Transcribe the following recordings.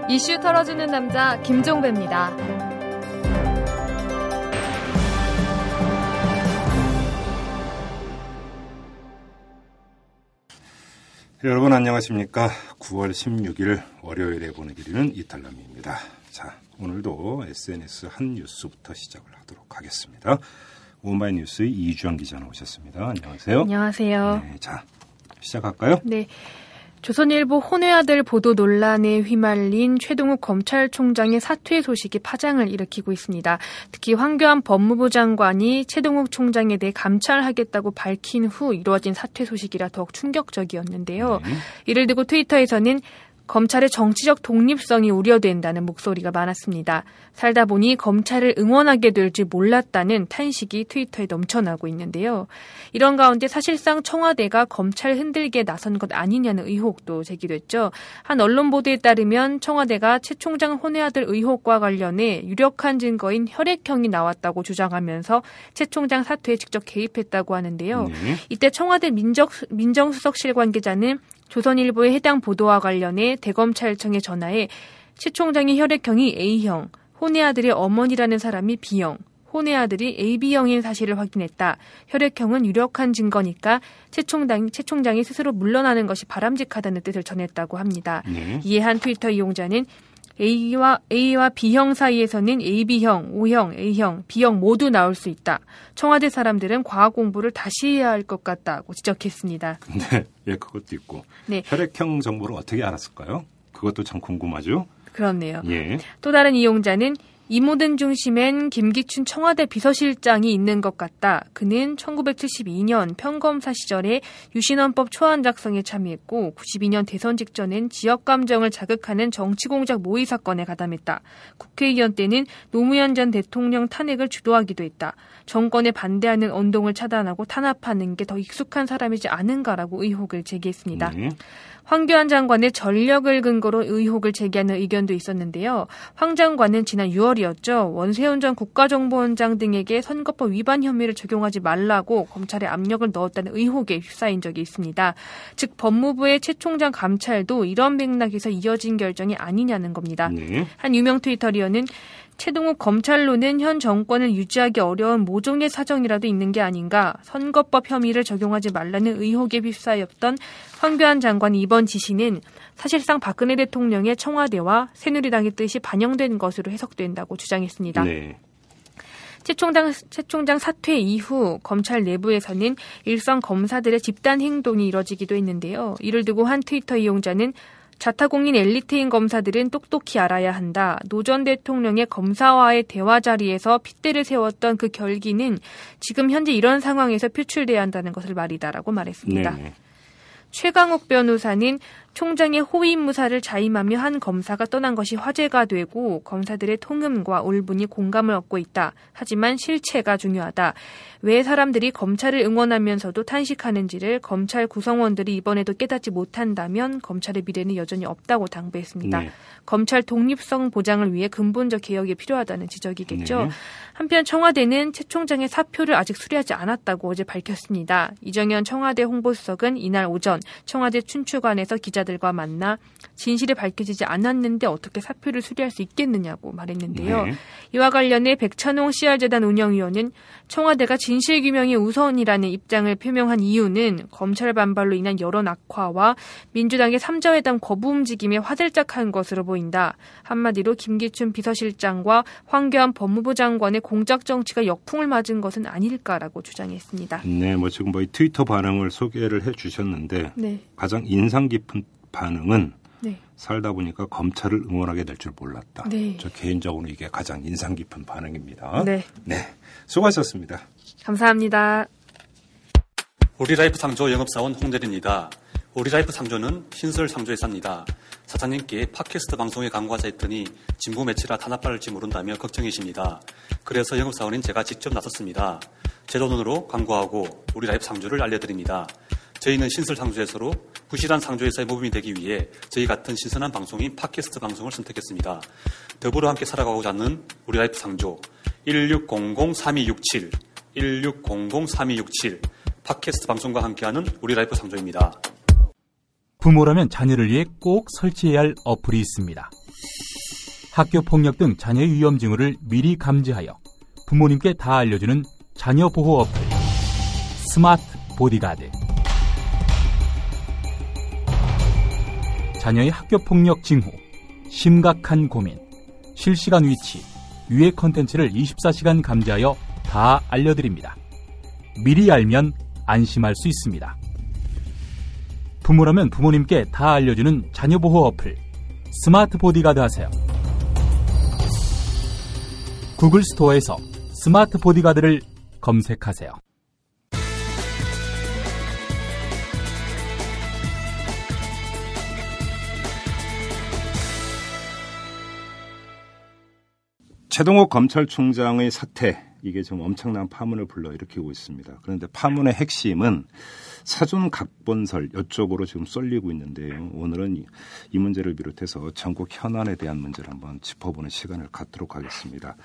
이슈 털어주는 남자 김종배입니다. 여러분 안녕하십니까. 9월 16일 월요일에 보는 길이는 이탈남입니다. 자, 오늘도 SNS 한 뉴스부터 시작을 하도록 하겠습니다. 오마이뉴스의 이주영 기자 나오셨습니다. 안녕하세요. 안녕하세요. 네, 자, 시작할까요? 네. 조선일보 혼외 아들 보도 논란에 휘말린 최동욱 검찰총장의 사퇴 소식이 파장을 일으키고 있습니다. 특히 황교안 법무부 장관이 최동욱 총장에 대해 감찰하겠다고 밝힌 후 이루어진 사퇴 소식이라 더욱 충격적이었는데요. 이를 두고 트위터에서는 검찰의 정치적 독립성이 우려된다는 목소리가 많았습니다. 살다 보니 검찰을 응원하게 될 줄 몰랐다는 탄식이 트위터에 넘쳐나고 있는데요. 이런 가운데 사실상 청와대가 검찰 흔들기에 나선 것 아니냐는 의혹도 제기됐죠. 한 언론 보도에 따르면 청와대가 최 총장 혼외 아들 의혹과 관련해 유력한 증거인 혈액형이 나왔다고 주장하면서 최 총장 사퇴에 직접 개입했다고 하는데요. 이때 청와대 민정수석실 관계자는 조선일보의 해당 보도와 관련해 대검찰청에 전화해 최 총장의 혈액형이 A형, 혼외 아들의 어머니라는 사람이 B형, 혼외 아들이 AB형인 사실을 확인했다. 혈액형은 유력한 증거니까 최 총장이 스스로 물러나는 것이 바람직하다는 뜻을 전했다고 합니다. 이에 한 트위터 이용자는 A와 B형 사이에서는 AB형, O형, A형, B형 모두 나올 수 있다. 청와대 사람들은 과학 공부를 다시 해야 할 것 같다고 지적했습니다. 근데 예, 그것도 있고. 네. 혈액형 정보를 어떻게 알았을까요? 그것도 참 궁금하죠? 그렇네요. 예. 또 다른 이용자는 이 모든 중심엔 김기춘 청와대 비서실장이 있는 것 같다. 그는 1972년 평검사 시절에 유신헌법 초안 작성에 참여했고 92년 대선 직전엔 지역 감정을 자극하는 정치공작 모의 사건에 가담했다. 국회의원 때는 노무현 전 대통령 탄핵을 주도하기도 했다. 정권에 반대하는 언동을 차단하고 탄압하는 게 더 익숙한 사람이지 않은가라고 의혹을 제기했습니다. 황교안 장관의 전력을 근거로 의혹을 제기하는 의견도 있었는데요. 황 장관은 지난 6월이었죠. 원세훈 전 국가정보원장 등에게 선거법 위반 혐의를 적용하지 말라고 검찰에 압력을 넣었다는 의혹에 휩싸인 적이 있습니다. 즉 법무부의 최 총장 감찰도 이런 맥락에서 이어진 결정이 아니냐는 겁니다. 한 유명 트위터리어는 최동욱 검찰로는 현 정권을 유지하기 어려운 모종의 사정이라도 있는 게 아닌가. 선거법 혐의를 적용하지 말라는 의혹에 휩싸였던 황교안 장관의 이번 지시는 사실상 박근혜 대통령의 청와대와 새누리당의 뜻이 반영된 것으로 해석된다고 주장했습니다. 네. 최 총장 사퇴 이후 검찰 내부에서는 일선 검사들의 집단 행동이 이뤄지기도 했는데요. 이를 두고 한 트위터 이용자는 자타공인 엘리트인 검사들은 똑똑히 알아야 한다. 노 전 대통령의 검사와의 대화 자리에서 핏대를 세웠던 그 결기는 지금 현재 이런 상황에서 표출돼야 한다는 것을 말이다라고 말했습니다. 네. 최강욱 변호사는 총장의 호위무사를 자임하며 한 검사가 떠난 것이 화제가 되고 검사들의 통음과 울분이 공감을 얻고 있다. 하지만 실체가 중요하다. 왜 사람들이 검찰을 응원하면서도 탄식하는지를 검찰 구성원들이 이번에도 깨닫지 못한다면 검찰의 미래는 여전히 없다고 당부했습니다. 네. 검찰 독립성 보장을 위해 근본적 개혁이 필요하다는 지적이겠죠. 네. 한편 청와대는 최 총장의 사표를 아직 수리하지 않았다고 어제 밝혔습니다. 이정현 청와대 홍보수석은 이날 오전 청와대 춘추관에서 기자들과 만나 진실이 밝혀지지 않았는데 어떻게 사표를 수리할 수 있겠느냐고 말했는데요. 네. 이와 관련해 백찬홍 CR재단 운영위원은 청와대가 진실규명이 우선이라는 입장을 표명한 이유는 검찰 반발로 인한 여론 악화와 민주당의 3자회담 거부 움직임에 화들짝한 것으로 보인다. 한마디로 김기춘 비서실장과 황교안 법무부 장관의 공작 정치가 역풍을 맞은 것은 아닐까라고 주장했습니다. 네, 지금 이 트위터 반응을 소개를 해주셨는데 네. 가장 인상 깊은 반응은 네. 살다 보니까 검찰을 응원하게 될 줄 몰랐다. 네. 저 개인적으로 이게 가장 인상 깊은 반응입니다. 네, 수고하셨습니다. 감사합니다. 우리라이프 상조 영업사원 홍대리입니다. 우리라이프 상조는 신설 상조회사입니다. 사장님께 팟캐스트 방송에 광고하자 했더니 진보 매체라 탄압받을지 모른다며 걱정이십니다. 그래서 영업사원인 제가 직접 나섰습니다. 제 돈으로 광고하고 우리라이프 상조를 알려드립니다. 저희는 신설 상조회사로 부실한 상조회사의 모범이 되기 위해 저희 같은 신선한 방송인 팟캐스트 방송을 선택했습니다. 더불어 함께 살아가고자 하는 우리라이프 상조 1600-3267 1600-3267 팟캐스트 방송과 함께하는 우리라이프 상조입니다. 부모라면 자녀를 위해 꼭 설치해야 할 어플이 있습니다. 학교 폭력 등 자녀의 위험 징후를 미리 감지하여 부모님께 다 알려주는 자녀 보호 어플 스마트 보디가드. 자녀의 학교 폭력 징후, 심각한 고민, 실시간 위치, 유해 콘텐츠를 24시간 감지하여 다 알려드립니다. 미리 알면 안심할 수 있습니다. 부모라면 부모님께 다 알려주는 자녀 보호 어플 스마트 보디가드 하세요. 구글 스토어에서 스마트 보디가드를 검색하세요. 최동욱 검찰총장의 사태, 이게 지금 엄청난 파문을 불러일으키고 있습니다. 그런데 파문의 핵심은 사전 각본설 이쪽으로 지금 쏠리고 있는데요. 오늘은 이 문제를 비롯해서 전국 현안에 대한 문제를 한번 짚어보는 시간을 갖도록 하겠습니다.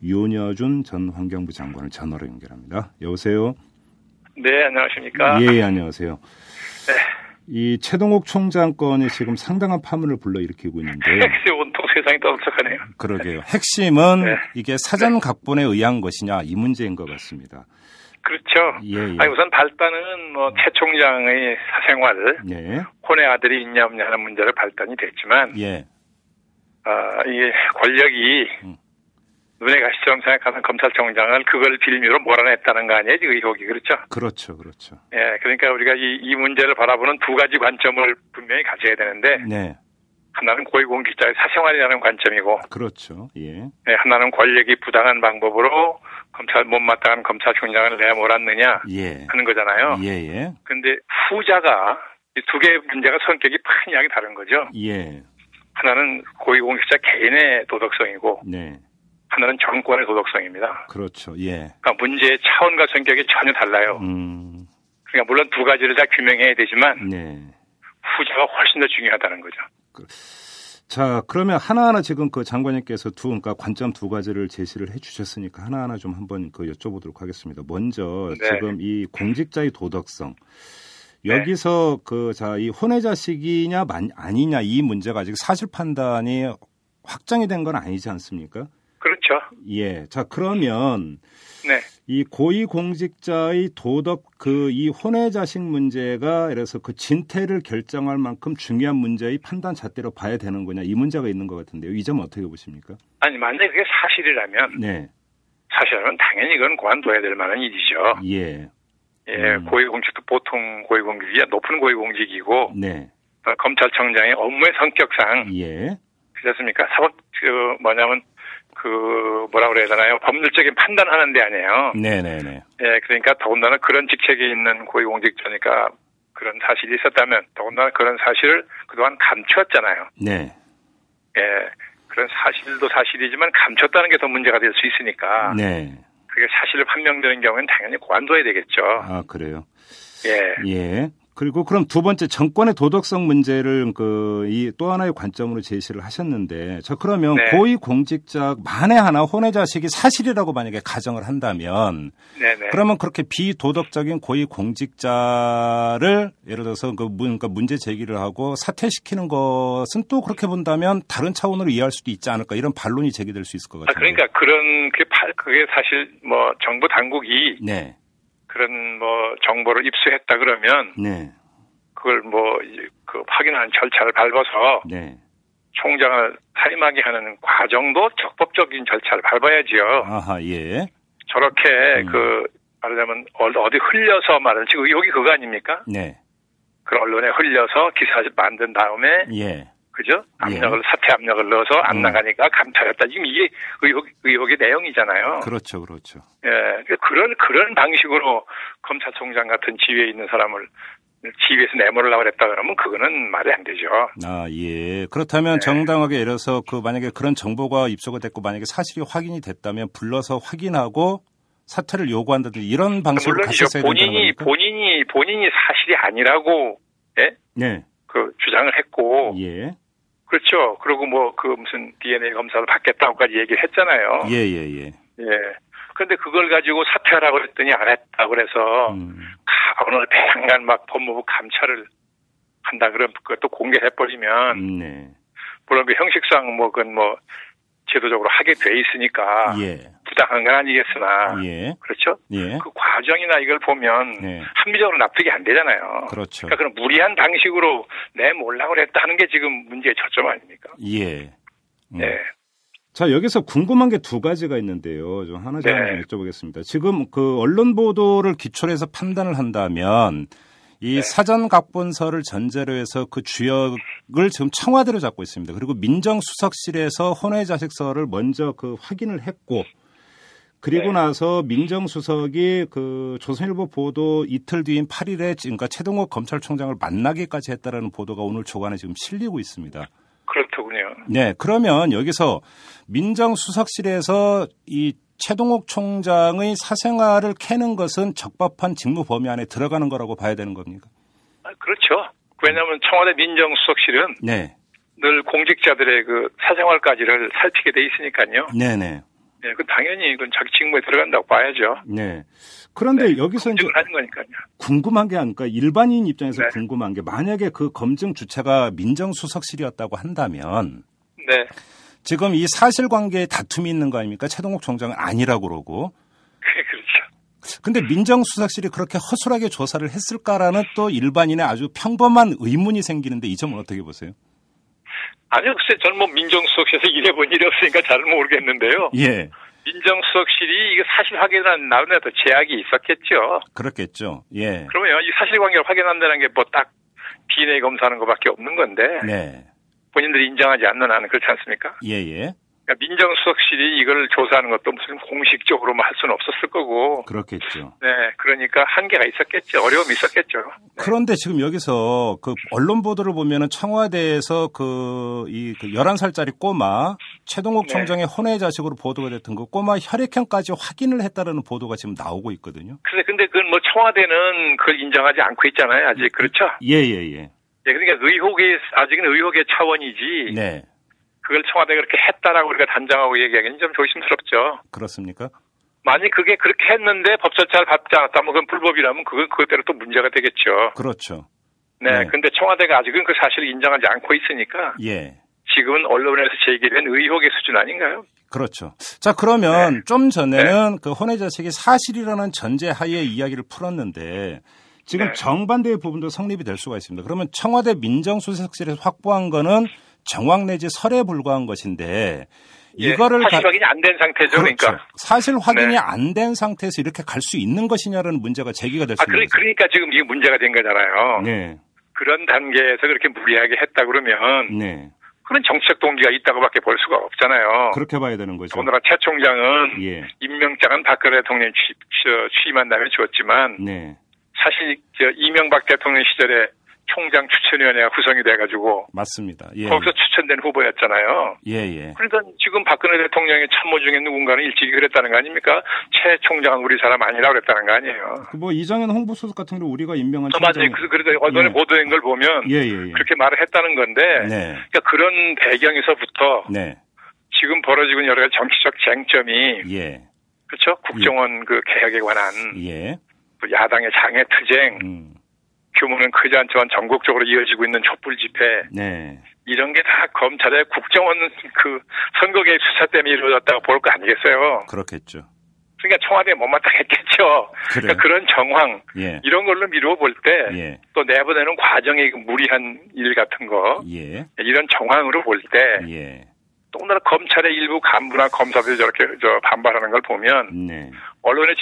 윤여준 전 환경부 장관을 전화로 연결합니다. 여보세요? 네, 안녕하십니까? 예, 안녕하세요. 네. 이 최동욱 총장 건이 지금 상당한 파문을 불러일으키고 있는데 온통 세상이 떠들썩하네요. 그러게요. 핵심은 네. 이게 사전 각본에 의한 것이냐 이 문제인 것 같습니다. 그렇죠. 예. 아니, 우선 발단은 최 총장의 사생활, 예. 혼의 아들이 있냐 없냐 하는 문제로 발단이 됐지만, 예. 이게 권력이 눈에 가시처럼 생각하는 검찰총장을 그걸 빌미로 몰아냈다는 거 아니에요, 의혹이. 그렇죠? 그렇죠. 예, 그러니까 우리가 이 문제를 바라보는 두 가지 관점을 분명히 가져야 되는데, 네. 하나는 고위공직자의 사생활이라는 관점이고, 그렇죠. 예. 네, 하나는 권력이 부당한 방법으로 못마땅한 검찰총장을 내몰았느냐 예. 하는 거잖아요. 예. 그런데 후자가 이 두 개의 문제가 성격이 판이하게 다른 거죠. 예. 하나는 고위공직자 개인의 도덕성이고, 네. 하나는 정권의 도덕성입니다. 그렇죠. 예. 그러니까 문제의 차원과 성격이 전혀 달라요. 그러니까 물론 두 가지를 다 규명해야 되지만, 네. 후자가 훨씬 더 중요하다는 거죠. 자, 그러면 하나하나 지금 그 장관님께서 그러니까 관점 두 가지를 제시를 해주셨으니까 하나하나 좀 한번 여쭤보도록 하겠습니다. 먼저 네. 지금 이 공직자의 도덕성. 여기서 이 혼외 자식이냐 아니냐 이 문제가 아직 사실 판단이 확정이 된 건 아니지 않습니까? 그렇죠. 예. 자, 그러면 네. 이 고위공직자의 도덕 이 혼외 자식 문제가 예를 들어서 그 진퇴를 결정할 만큼 중요한 문제의 판단 잣대로 봐야 되는 거냐 이 문제가 있는 것 같은데요. 이 점 어떻게 보십니까? 아니, 만약에 그게 사실이라면, 네. 사실은 당연히 그건 관둬야 될 만한 일이죠. 예. 예, 고위공직도 보통 고위공직이 높은 고위공직이고, 네. 검찰청장의 업무의 성격상, 예. 그렇지 않습니까? 뭐라 그래야 되나요? 법률적인 판단하는 데 아니에요. 네네네. 예, 그러니까 더군다나 그런 직책에 있는 고위공직자니까 그런 사실이 있었다면, 더군다나 그런 사실을 그동안 감추었잖아요. 네. 예, 그런 사실도 사실이지만 감췄다는 게 더 문제가 될 수 있으니까. 네. 그게 사실을 판명되는 경우에는 당연히 관둬야 되겠죠. 아, 그래요? 예. 예. 그리고 그럼 두 번째 정권의 도덕성 문제를 이 또 하나의 관점으로 제시를 하셨는데, 그러면 네. 고위공직자 만에 하나 혼외 자식이 사실이라고 만약에 가정을 한다면, 네네. 그러면 그렇게 비도덕적인 고위공직자를 예를 들어서 그러니까 문제 제기를 하고 사퇴시키는 것은 또 그렇게 본다면 다른 차원으로 이해할 수도 있지 않을까 이런 반론이 제기될 수 있을 것 같아요. 그러니까 그게 사실 정부 당국이 네. 그런 정보를 입수했다 그러면 네. 그걸 확인하는 절차를 밟아서 네. 총장을 사임하게 하는 과정도 적법적인 절차를 밟아야지요. 아하, 예. 저렇게 말하자면 어디 흘려서 지금 의혹이 그거 아닙니까? 네. 그 언론에 흘려서 기사를 만든 다음에 예. 그죠? 사퇴 압력을 넣어서 안 나가니까 감찰했다. 지금 이게 의혹의 내용이잖아요. 그렇죠. 예, 그런 방식으로 검찰총장 같은 지위에 있는 사람을 지위에서 내몰으려고 했다 그러면 그거는 말이 안 되죠. 아, 예. 그렇다면 네. 정당하게 예를 들어서 만약에 그런 정보가 입수가 됐고 만약에 사실이 확인이 됐다면 불러서 확인하고 사퇴를 요구한다든지 이런 방식으로 갔었어야 된다는 겁니까? 본인이 사실이 아니라고 네. 주장을 했고 예. 그렇죠. 그리고 무슨 DNA 검사를 받겠다고까지 얘기를 했잖아요. 예. 그런데 그걸 가지고 사퇴하라고 그랬더니 안 했다고 그래서 오늘 배양간 법무부 감찰을 한다 그러면 그것도 공개해버리면 네. 물론 그 형식상 그건 제도적으로 하게 돼 있으니까 예. 부당한 건 아니겠으나 예. 그렇죠? 예. 그 과정이나 이걸 보면 네. 합리적으로 납득이 안 되잖아요. 그렇죠. 그러니까 그런 무리한 방식으로 몰라고 그랬다 하는 게 지금 문제의 초점 아닙니까? 예. 네. 자, 여기서 궁금한 게 두 가지가 있는데요. 좀 하나 좀 여쭤보겠습니다. 지금 그 언론 보도를 기초로 해서 판단을 한다면 이 사전 각본서를 전제로 해서 그 주역을 지금 청와대로 잡고 있습니다. 그리고 민정수석실에서 혼외자식서를 먼저 그 확인을 했고, 그리고 나서 민정수석이 그 조선일보 보도 이틀 뒤인 8일에 그러니까 최동욱 검찰총장을 만나기까지 했다라는 보도가 오늘 조간에 지금 실리고 있습니다. 그렇더군요. 네, 그러면 여기서 민정수석실에서 이 최동욱 총장의 사생활을 캐는 것은 적법한 직무 범위 안에 들어가는 거라고 봐야 되는 겁니까? 그렇죠. 왜냐하면 청와대 민정수석실은 늘 공직자들의 그 사생활까지를 살피게 돼 있으니까요. 네네. 네, 그 당연히 그건 자기 직무에 들어간다고 봐야죠. 네. 그런데 여기서 이제 하는 거니까요. 궁금한 게 아닐까? 일반인 입장에서 궁금한 게 만약에 그 검증 주체가 민정수석실이었다고 한다면, 지금 이 사실관계에 다툼이 있는 거 아닙니까? 최동욱 총장은 아니라고 그러고. 그렇죠. 근데 민정수석실이 그렇게 허술하게 조사를 했을까라는 또 일반인의 아주 평범한 의문이 생기는데 이 점은 어떻게 보세요? 아니요, 글쎄, 저는 민정수석실에서 일해본 일이 없으니까 잘 모르겠는데요. 예. 민정수석실이 이게 사실 확인한 나름대로 제약이 있었겠죠. 그렇겠죠. 예. 그러면 이 사실관계를 확인한다는 게 딱 DNA 검사하는 것밖에 없는 건데. 네. 본인들이 인정하지 않는 한은 그렇지 않습니까? 예예. 그러니까 민정수석실이 이걸 조사하는 것도 무슨 공식적으로 할 수는 없었을 거고. 그렇겠죠. 네, 그러니까 한계가 있었겠죠. 어려움이 있었겠죠. 네. 그런데 지금 여기서 그 언론 보도를 보면은 청와대에서 그 11살짜리 꼬마 최동욱 총장의 혼외 자식으로 보도가 됐던 그 꼬마 혈액형까지 확인을 했다라는 보도가 지금 나오고 있거든요. 근데 그건 청와대는 그걸 인정하지 않고 있잖아요. 아직 그렇죠? 예예예. 네, 그러니까 아직은 의혹의 차원이지. 네. 그걸 청와대가 그렇게 했다라고 우리가 단정하고 얘기하기는 좀 조심스럽죠. 그렇습니까? 만약 그게 그렇게 했는데 법 절차를 밟지 않았다면 그건 불법이라면 그것대로 또 문제가 되겠죠. 그렇죠. 네. 근데 청와대가 아직은 그 사실을 인정하지 않고 있으니까. 지금은 언론에서 제기된 의혹의 수준 아닌가요? 그렇죠. 자, 그러면 좀 전에는 그 혼외 자식이 사실이라는 전제하에 이야기를 풀었는데 지금 정반대의 부분도 성립이 될 수가 있습니다. 그러면 청와대 민정수석실에서 확보한 거는 정황 내지 설에 불과한 것인데 이거를 사실 확인이 안 된 상태죠. 그렇죠. 그러니까 사실 확인이 안 된 상태에서 이렇게 갈 수 있는 것이냐라는 문제가 제기가 될 수 있는 거죠. 그러니까 지금 이게 문제가 된 거잖아요. 네. 그런 단계에서 그렇게 무리하게 했다 그러면 그런 정치적 동기가 있다고밖에 볼 수가 없잖아요. 그렇게 봐야 되는 거죠. 오늘날 최 총장은 임명장은 박근혜 대통령이 취임한 다음에 주었지만 사실 이명박 대통령 시절에 총장 추천위원회가 구성이 돼가지고 맞습니다. 거기서 추천된 후보였잖아요. 그러니까 지금 박근혜 대통령의 참모 중에 누군가는 일찍이 그랬다는 거 아닙니까? 최 총장은 우리 사람 아니라고 그랬다는 거 아니에요. 이정현 홍보수석 같은 경우 우리가 임명한 맞아요. 그래서 언론에 보도된 걸 보면 그렇게 말을 했다는 건데 그러니까 그런 배경에서부터 지금 벌어지고 있는 여러 가지 정치적 쟁점이 그렇죠? 국정원 그 개혁에 관한 또 야당의 장애 투쟁 규모는 크지 않지만 전국적으로 이어지고 있는 촛불 집회 이런 게 다 검찰의 국정원 그 선거 개입 수사 때문에 이루어졌다고 볼 거 아니겠어요? 그렇겠죠. 그러니까 청와대에 못마땅했겠죠. 그러니까 그런 정황 이런 걸로 미루어 볼 때 또 내보내는 과정의 무리한 일 같은 거 이런 정황으로 볼 때 또 오늘 검찰의 일부 간부나 검사들이 저렇게 반발하는 걸 보면 언론에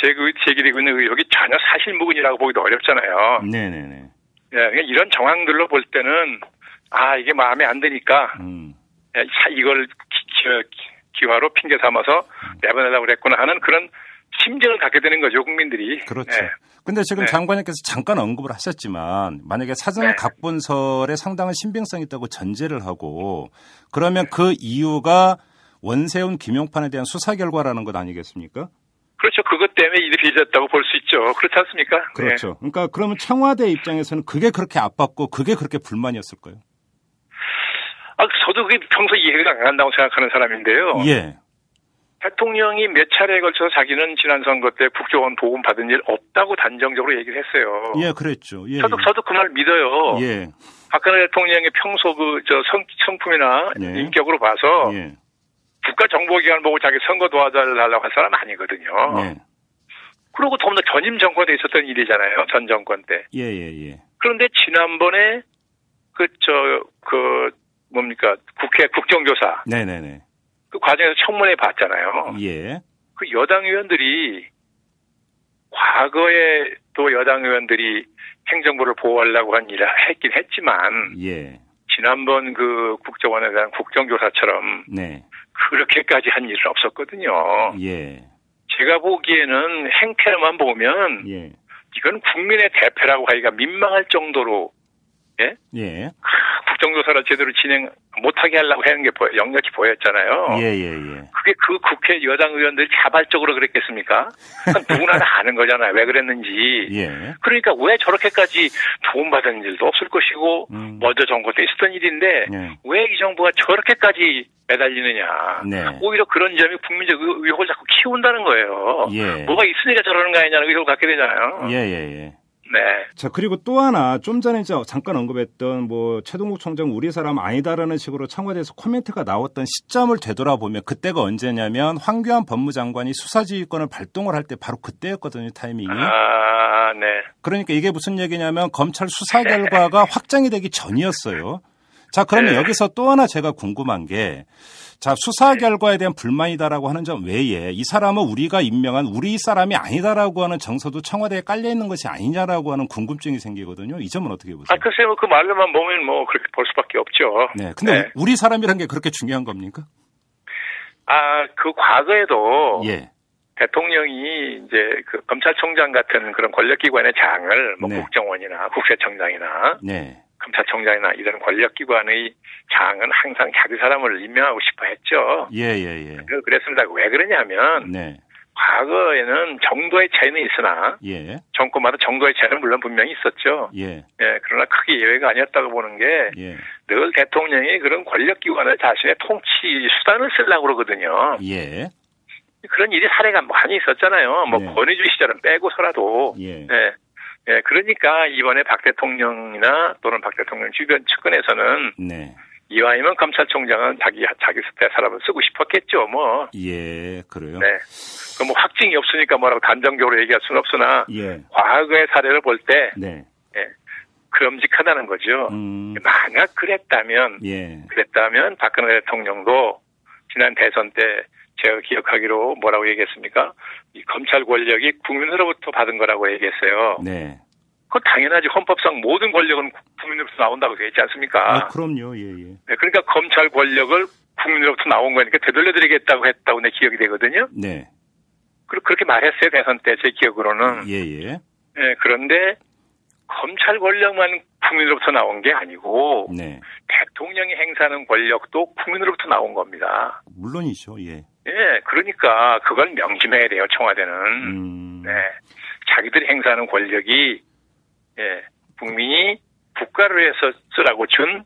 제기되고 있는 의혹이 전혀 사실무근이라고 보기도 어렵잖아요. 그러니까 이런 정황들로 볼 때는 이게 마음에 안 드니까 이걸 기화로 핑계 삼아서 내보내려고 그랬구나 하는 그런 심정을 갖게 되는 거죠, 국민들이. 그렇죠. 근데 지금 장관님께서 잠깐 언급을 하셨지만 만약에 사전 각본설에 상당한 신빙성이 있다고 전제를 하고 그러면 그 이유가 원세훈 김용판에 대한 수사 결과라는 것 아니겠습니까? 그렇죠. 그것 때문에 일이 빚었다고 볼 수 있죠. 그렇지 않습니까? 그렇죠. 그러니까 그러면 청와대 입장에서는 그게 그렇게 아팠고 그게 그렇게 불만이었을까요? 저도 그게 평소 이해가 안 간다고 생각하는 사람인데요. 대통령이 몇 차례에 걸쳐서 자기는 지난 선거 때 국정원 도움 받은 일 없다고 단정적으로 얘기를 했어요. 그랬죠. 저도 그 말 믿어요. 박근혜 대통령의 평소 성품이나 네. 인격으로 봐서 예. 국가정보기관 보고 자기 선거 도와달라고 할 사람 아니거든요. 네. 그리고 더군다나 전임 정권 때 있었던 일이잖아요. 전 정권 때. 예. 그런데 지난번에 국회 국정조사. 네네네. 그 과정에서 청문회 봤잖아요. 예. 그 여당 의원들이 과거에 또 여당 의원들이 행정부를 보호하려고 한 일을 했긴 했지만. 예. 지난번 그 국정원에 대한 국정조사처럼. 네. 그렇게까지 한 일은 없었거든요. 예. 제가 보기에는 행태만 보면. 예. 이건 국민의 대표라고 하기가 민망할 정도로. 예? 예. 국정조사를 제대로 진행 못하게 하려고 하는 게 역력히 보였잖아요. 예. 그게 그 국회 여당 의원들이 자발적으로 그랬겠습니까? 누구나 다 아는 거잖아요. 왜 그랬는지. 예. 그러니까 왜 저렇게까지 도움받은 일도 없을 것이고 먼저 정부 때 있었던 일인데 왜 이 정부가 저렇게까지 매달리느냐. 네. 오히려 그런 점이 국민적 의혹을 자꾸 키운다는 거예요. 예. 뭐가 있으니까 저러는 거 아니냐는 의혹을 갖게 되잖아요. 예. 네. 자, 그리고 또 하나, 좀 전에 이제 잠깐 언급했던 최동국 총장 우리 사람 아니다라는 식으로 청와대에서 코멘트가 나왔던 시점을 되돌아보면 그때가 언제냐면 황교안 법무장관이 수사지휘권을 발동을 할 때 바로 그때였거든요, 타이밍이. 아, 네. 그러니까 이게 무슨 얘기냐면 검찰 수사 결과가 확정이 되기 전이었어요. 자, 그러면 여기서 또 하나 제가 궁금한 게, 자, 수사 결과에 대한 불만이다라고 하는 점 외에 이 사람은 우리가 임명한 우리 사람이 아니다라고 하는 정서도 청와대에 깔려 있는 것이 아니냐라고 하는 궁금증이 생기거든요. 이 점은 어떻게 보세요? 글쎄요. 그 말로만 보면 그렇게 볼 수밖에 없죠. 네. 근데 우리 사람이란 게 그렇게 중요한 겁니까? 그 과거에도. 예. 대통령이 이제 그 검찰총장 같은 그런 권력기관의 장을 국정원이나 국세청장이나. 네. 검찰총장이나 이런 권력기관의 장은 항상 자기 사람을 임명하고 싶어 했죠. 예. 그랬습니다. 왜 그러냐면 과거에는 정도의 차이는 있으나 정권마다 정도의 차이는 물론 분명히 있었죠. 그러나 크게 예외가 아니었다고 보는 게 늘 대통령이 그런 권력기관을 자신의 통치 수단을 쓰려고 그러거든요. 그런 일이 사례가 많이 있었잖아요. 권위주의 시절은 빼고서라도. 그러니까 이번에 박 대통령이나 또는 박 대통령 주변 측근에서는 이왕이면 검찰총장은 자기 스타일 사람을 쓰고 싶었겠죠, 예, 그래요. 네. 확증이 없으니까 뭐라고 단정적으로 얘기할 수는 없으나 과거의 사례를 볼 때 그럼직하다는 거죠. 만약 그랬다면 박근혜 대통령도 지난 대선 때 제가 기억하기로 뭐라고 얘기했습니까? 이 검찰 권력이 국민으로부터 받은 거라고 얘기했어요. 네. 그건 당연하지. 헌법상 모든 권력은 국민으로부터 나온다고 되어 있지 않습니까? 그럼요. 예. 네, 그러니까 검찰 권력을 국민으로부터 나온 거니까 되돌려드리겠다고 했다고 내 기억이 되거든요. 네. 그렇게 말했어요. 대선 때 제 기억으로는. 예. 네, 그런데 검찰 권력만 국민으로부터 나온 게 아니고 대통령이 행사하는 권력도 국민으로부터 나온 겁니다. 물론이죠. 예. 그러니까 그걸 명심해야 돼요. 청와대는. 자기들이 행사하는 권력이 국민이 국가를 위해서 쓰라고 준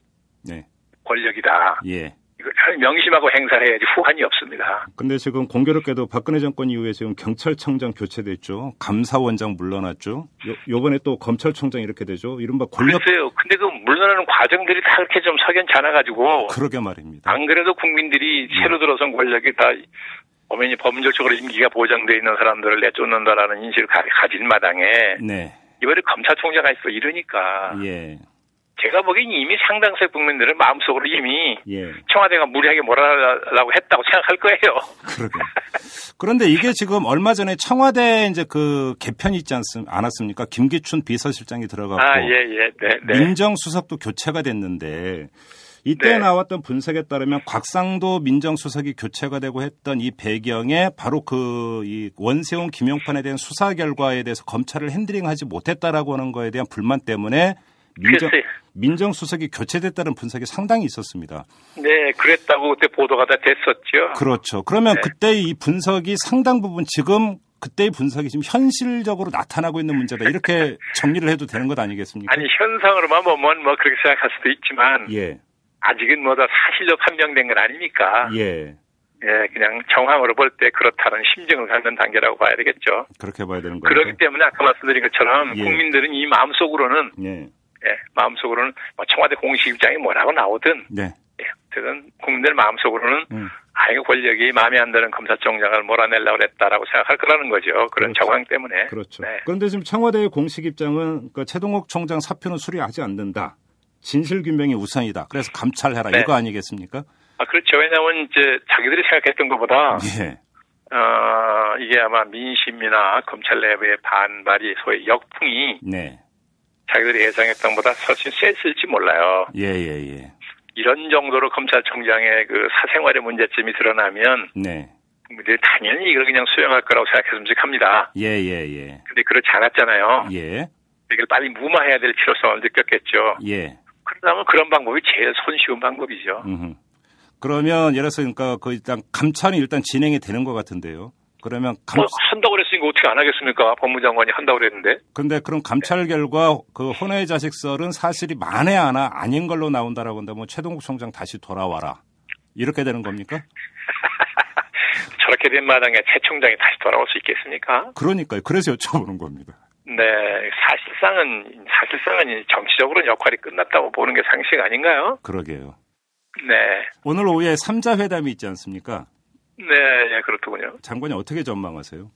권력이다. 이걸 명심하고 행사를 해야지 후환이 없습니다. 근데 지금 공교롭게도 박근혜 정권 이후에 지금 경찰청장 교체됐죠. 감사원장 물러났죠. 요번에 또 검찰총장 이렇게 되죠. 이른바 권력. 글쎄요. 근데 그 물러나는 과정들이 다 그렇게 좀 석연치 않아가지고. 그러게 말입니다. 안 그래도 국민들이 새로 들어선 권력이 다 어머니 법률적으로 임기가 보장되어 있는 사람들을 내쫓는다라는 인식을 가진 마당에. 이번에 검찰총장가 있어 이러니까. 제가 보기엔 이미 상당수의 국민들은 마음속으로 이미 청와대가 무리하게 몰아라고 했다고 생각할 거예요. 그런데 이게 지금 얼마 전에 청와대 이제 그 개편이 있지 않았습니까? 김기춘 비서실장이 들어갔고 민정수석도 교체가 됐는데 이때 나왔던 분석에 따르면 곽상도 민정수석이 교체가 되고 했던 이 배경에 바로 이 원세훈 김용판에 대한 수사 결과에 대해서 검찰을 핸들링하지 못했다라고 하는 거에 대한 불만 때문에 민정수석이 교체됐다는 분석이 상당히 있었습니다. 네, 그랬다고 그때 보도가 다 됐었죠. 그렇죠. 그러면 그때 이 분석이 상당 부분 지금 그때의 분석이 지금 현실적으로 나타나고 있는 문제다. 이렇게 정리를 해도 되는 것 아니겠습니까? 아니, 현상으로만 보면 그렇게 생각할 수도 있지만 아직은 다 사실로 판명된 건 아니니까. 그냥 정황으로 볼 때 그렇다는 심증을 갖는 단계라고 봐야 되겠죠. 그렇게 봐야 되는 거죠. 그렇기 때문에 아까 말씀드린 것처럼 국민들은 이 마음속으로는 예, 마음속으로는 뭐 청와대 공식 입장이 뭐라고 나오든 네. 예, 어쨌든 국민들 마음속으로는 이거 권력이 마음에 안 드는 검찰총장을 몰아내려고 그랬다라고 생각할 거라는 거죠. 그런 그렇죠. 정황 때문에. 그렇죠. 네. 그런데 지금 청와대의 공식 입장은 그러니까 최동욱 총장 사표는 수리하지 않는다. 진실규명이 우선이다. 그래서 감찰해라. 네. 이거 아니겠습니까? 그렇죠. 왜냐하면 이제 자기들이 생각했던 것보다 예. 이게 아마 민심이나 검찰 내부의 반발이 소위 역풍이 네. 자기들이 예상했던 것보다 훨씬 셌을지 몰라요. 예. 이런 정도로 검찰총장의 그 사생활의 문제점이 드러나면 네. 국민들이 당연히 이걸 그냥 수용할 거라고 생각했음직합니다. 예. 근데 그렇지 않았잖아요. 예. 이걸 빨리 무마해야 될 필요성을 느꼈겠죠. 예. 그러면 그런 방법이 제일 손쉬운 방법이죠. 그러면 예를 들어서 그러니까 그 일단 감찰이 일단 진행이 되는 것 같은데요. 그러면 한다고 그랬으니까 어떻게 안 하겠습니까? 법무장관이 한다고 그랬는데. 근데 그럼 감찰 결과 그 혼외 자식설은 사실이 만에 하나 아닌 걸로 나온다라고 한다면 최동욱 총장 다시 돌아와라. 이렇게 되는 겁니까? 저렇게 된 마당에 최 총장이 다시 돌아올 수 있겠습니까? 그러니까요. 그래서 여쭤보는 겁니다. 네, 사실상은 정치적으로는 역할이 끝났다고 보는 게 상식 아닌가요? 그러게요. 네. 오늘 오후에 3자 회담이 있지 않습니까? 네, 그렇더군요. 장관이 어떻게 전망하세요?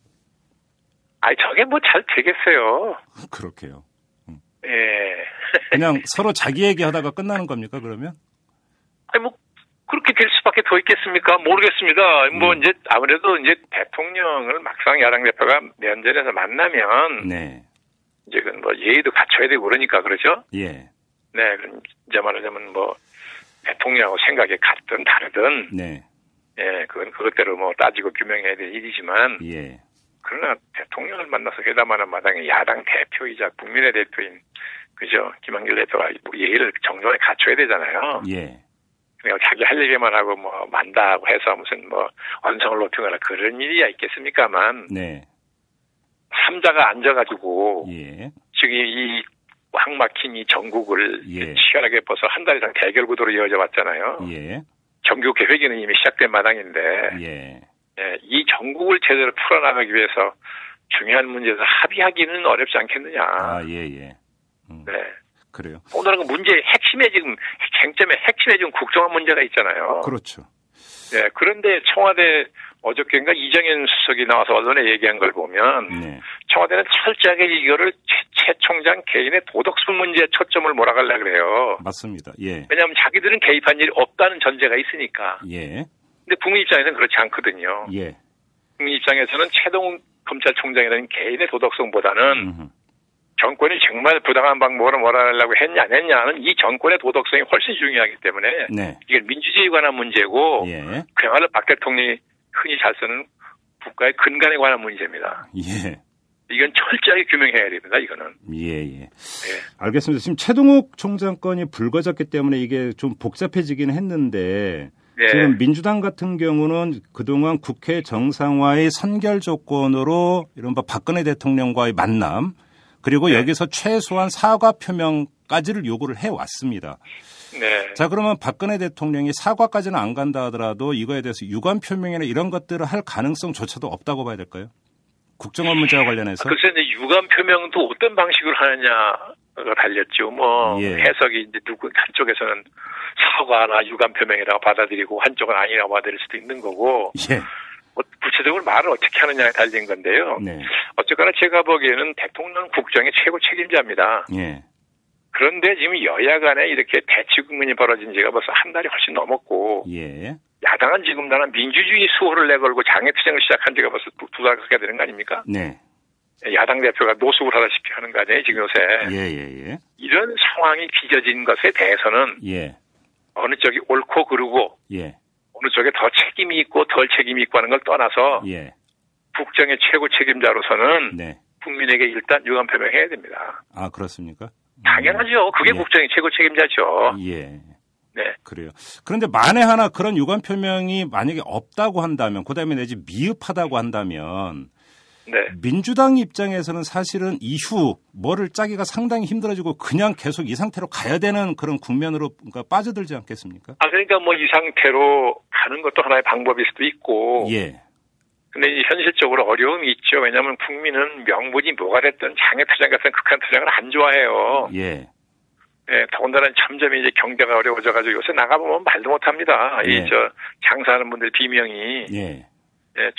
저게 뭐 잘 되겠어요. 그렇게요. 예. 그냥 서로 자기 얘기하다가 끝나는 겁니까, 그러면? 그렇게 될 수밖에 더 있겠습니까? 모르겠습니다. 이제 아무래도 이제 대통령을 막상 야당 대표가 면전에서 만나면. 네. 이제 그건 뭐 예의도 갖춰야 되고 그러니까 그러죠? 예. 네, 그럼 이제 말하자면 뭐 대통령하고 생각이 같든 다르든. 네. 예, 그건 그것대로 뭐 따지고 규명해야 될 일이지만. 예. 그러나 대통령을 만나서 회담하는 마당에 야당 대표이자 국민의 대표인, 그죠? 김한길 대표가 예의를 정정하게 갖춰야 되잖아요. 예. 그러니까 자기 할 얘기만 하고 뭐 만다고 해서 무슨 뭐 언성을 높이거나 그런 일이야 있겠습니까만. 네. 3자가 앉아가지고. 예. 지금 이 확 막힌 이 전국을 예. 치열하게 벌써 한 달 이상 대결 구도로 이어져 왔잖아요. 예. 정규 계획에는 이미 시작된 마당인데. 예. 예, 이 전국을 제대로 풀어나가기 위해서 중요한 문제에서 합의하기는 어렵지 않겠느냐. 예. 네. 그래요. 오늘은 문제의 핵심에 지금 국정화 문제가 있잖아요. 그렇죠. 네, 그런데 청와대 어저께인가 이정현 수석이 나와서 언론에 얘기한 걸 보면 네. 청와대는 철저하게 이거를 최 총장 개인의 도덕성 문제에 초점을 몰아가려고 그래요. 맞습니다. 예. 왜냐하면 자기들은 개입한 일이 없다는 전제가 있으니까. 예. 근데 국민 입장에서는 그렇지 않거든요. 예. 국민 입장에서는 최동욱 검찰총장이라는 개인의 도덕성보다는 정권이 정말 부당한 방법으로 몰아내려고 했냐 안 했냐는 이 정권의 도덕성이 훨씬 중요하기 때문에 네. 이게 민주주의에 관한 문제고 예. 그야말로 박 대통령이 흔히 잘 쓰는 국가의 근간에 관한 문제입니다. 예. 이건 철저하게 규명해야 됩니다. 이거는. 예. 알겠습니다. 지금 최동욱 총장 건이 불거졌기 때문에 이게 좀 복잡해지긴 했는데 네. 지금 민주당 같은 경우는 그동안 국회 정상화의 선결 조건으로 이른바 박근혜 대통령과의 만남 그리고 네. 여기서 최소한 사과 표명까지를 요구를 해왔습니다. 네. 자, 그러면 박근혜 대통령이 사과까지는 안 간다 하더라도 이거에 대해서 유감 표명이나 이런 것들을 할 가능성조차도 없다고 봐야 될까요? 국정원 문제와 관련해서. 글쎄, 이제 유감 표명도 어떤 방식으로 하느냐가 달렸죠. 뭐, 예. 해석이 이제 한쪽에서는 사과나 유감 표명이라고 받아들이고 한쪽은 아니라고 받아들일 수도 있는 거고. 예. 뭐 구체적으로 말을 어떻게 하느냐에 달린 건데요. 네. 어쨌거나 제가 보기에는 대통령 국정의 최고 책임자입니다. 예. 그런데 지금 여야 간에 이렇게 대치 국면이 벌어진 지가 벌써 한 달이 훨씬 넘었고. 예. 야당은 지금 나는 민주주의 수호를 내걸고 장애투쟁을 시작한 지가 벌써 두 달 가까이 되는 거 아닙니까? 네. 야당 대표가 노숙을 하다시피 하는 거 아니에요, 지금 요새. 예. 이런 상황이 빚어진 것에 대해서는 예. 어느 쪽이 옳고 그르고 예. 어느 쪽에 더 책임이 있고 덜 책임이 있고 하는 걸 떠나서 예. 국정의 최고 책임자로서는 네. 국민에게 일단 유감 표명해야 됩니다. 아, 그렇습니까? 당연하죠. 그게 예. 국정의 최고 책임자죠. 예. 네. 그래요. 그런데 만에 하나 그런 유감 표명이 만약에 없다고 한다면, 그다음에 내지 미흡하다고 한다면, 네. 민주당 입장에서는 사실은 이후 뭐를 짜기가 상당히 힘들어지고 그냥 계속 이 상태로 가야 되는 그런 국면으로 그러니까 빠져들지 않겠습니까? 그러니까 뭐 이 상태로 가는 것도 하나의 방법일 수도 있고. 예. 근데 현실적으로 어려움이 있죠. 왜냐하면 국민은 명분이 뭐가 됐든 장애투쟁 같은 극한 투쟁을 안 좋아해요. 예. 예, 더군다나 점점 이제 경제가 어려워져가지고 요새 나가보면 말도 못합니다. 예. 이 장사하는 분들 비명이 예,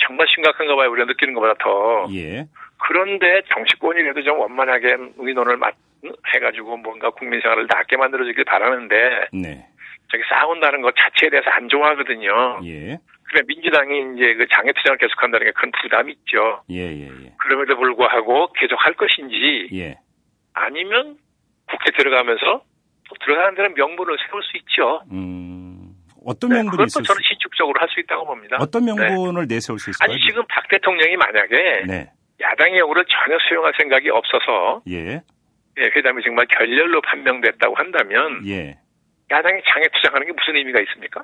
정말 심각한가 봐요. 우리가 느끼는 것보다 더. 예. 그런데 정치권이라도 좀 원만하게 의논을 해가지고 뭔가 국민 생활을 낫게 만들어주길 바라는데 네. 저기 싸운다는 것 자체에 대해서 안 좋아하거든요. 예. 그래 민주당이 이제 그 장애 투쟁을 계속한다는 게 큰 부담이 있죠. 그럼에도 불구하고 계속 할 것인지 아니면 국회 들어가면서 들어가는 데는 명분을 세울 수 있죠. 어떤 명분이 있을까요? 그것도 저는 신축적으로 할 수 있다고 봅니다. 어떤 명분을 내세울 수 있을까요? 아니 지금 박 대통령이 만약에 야당의 요구를 전혀 수용할 생각이 없어서 회담이 정말 결렬로 판명됐다고 한다면 야당이 장애 투쟁하는 게 무슨 의미가 있습니까?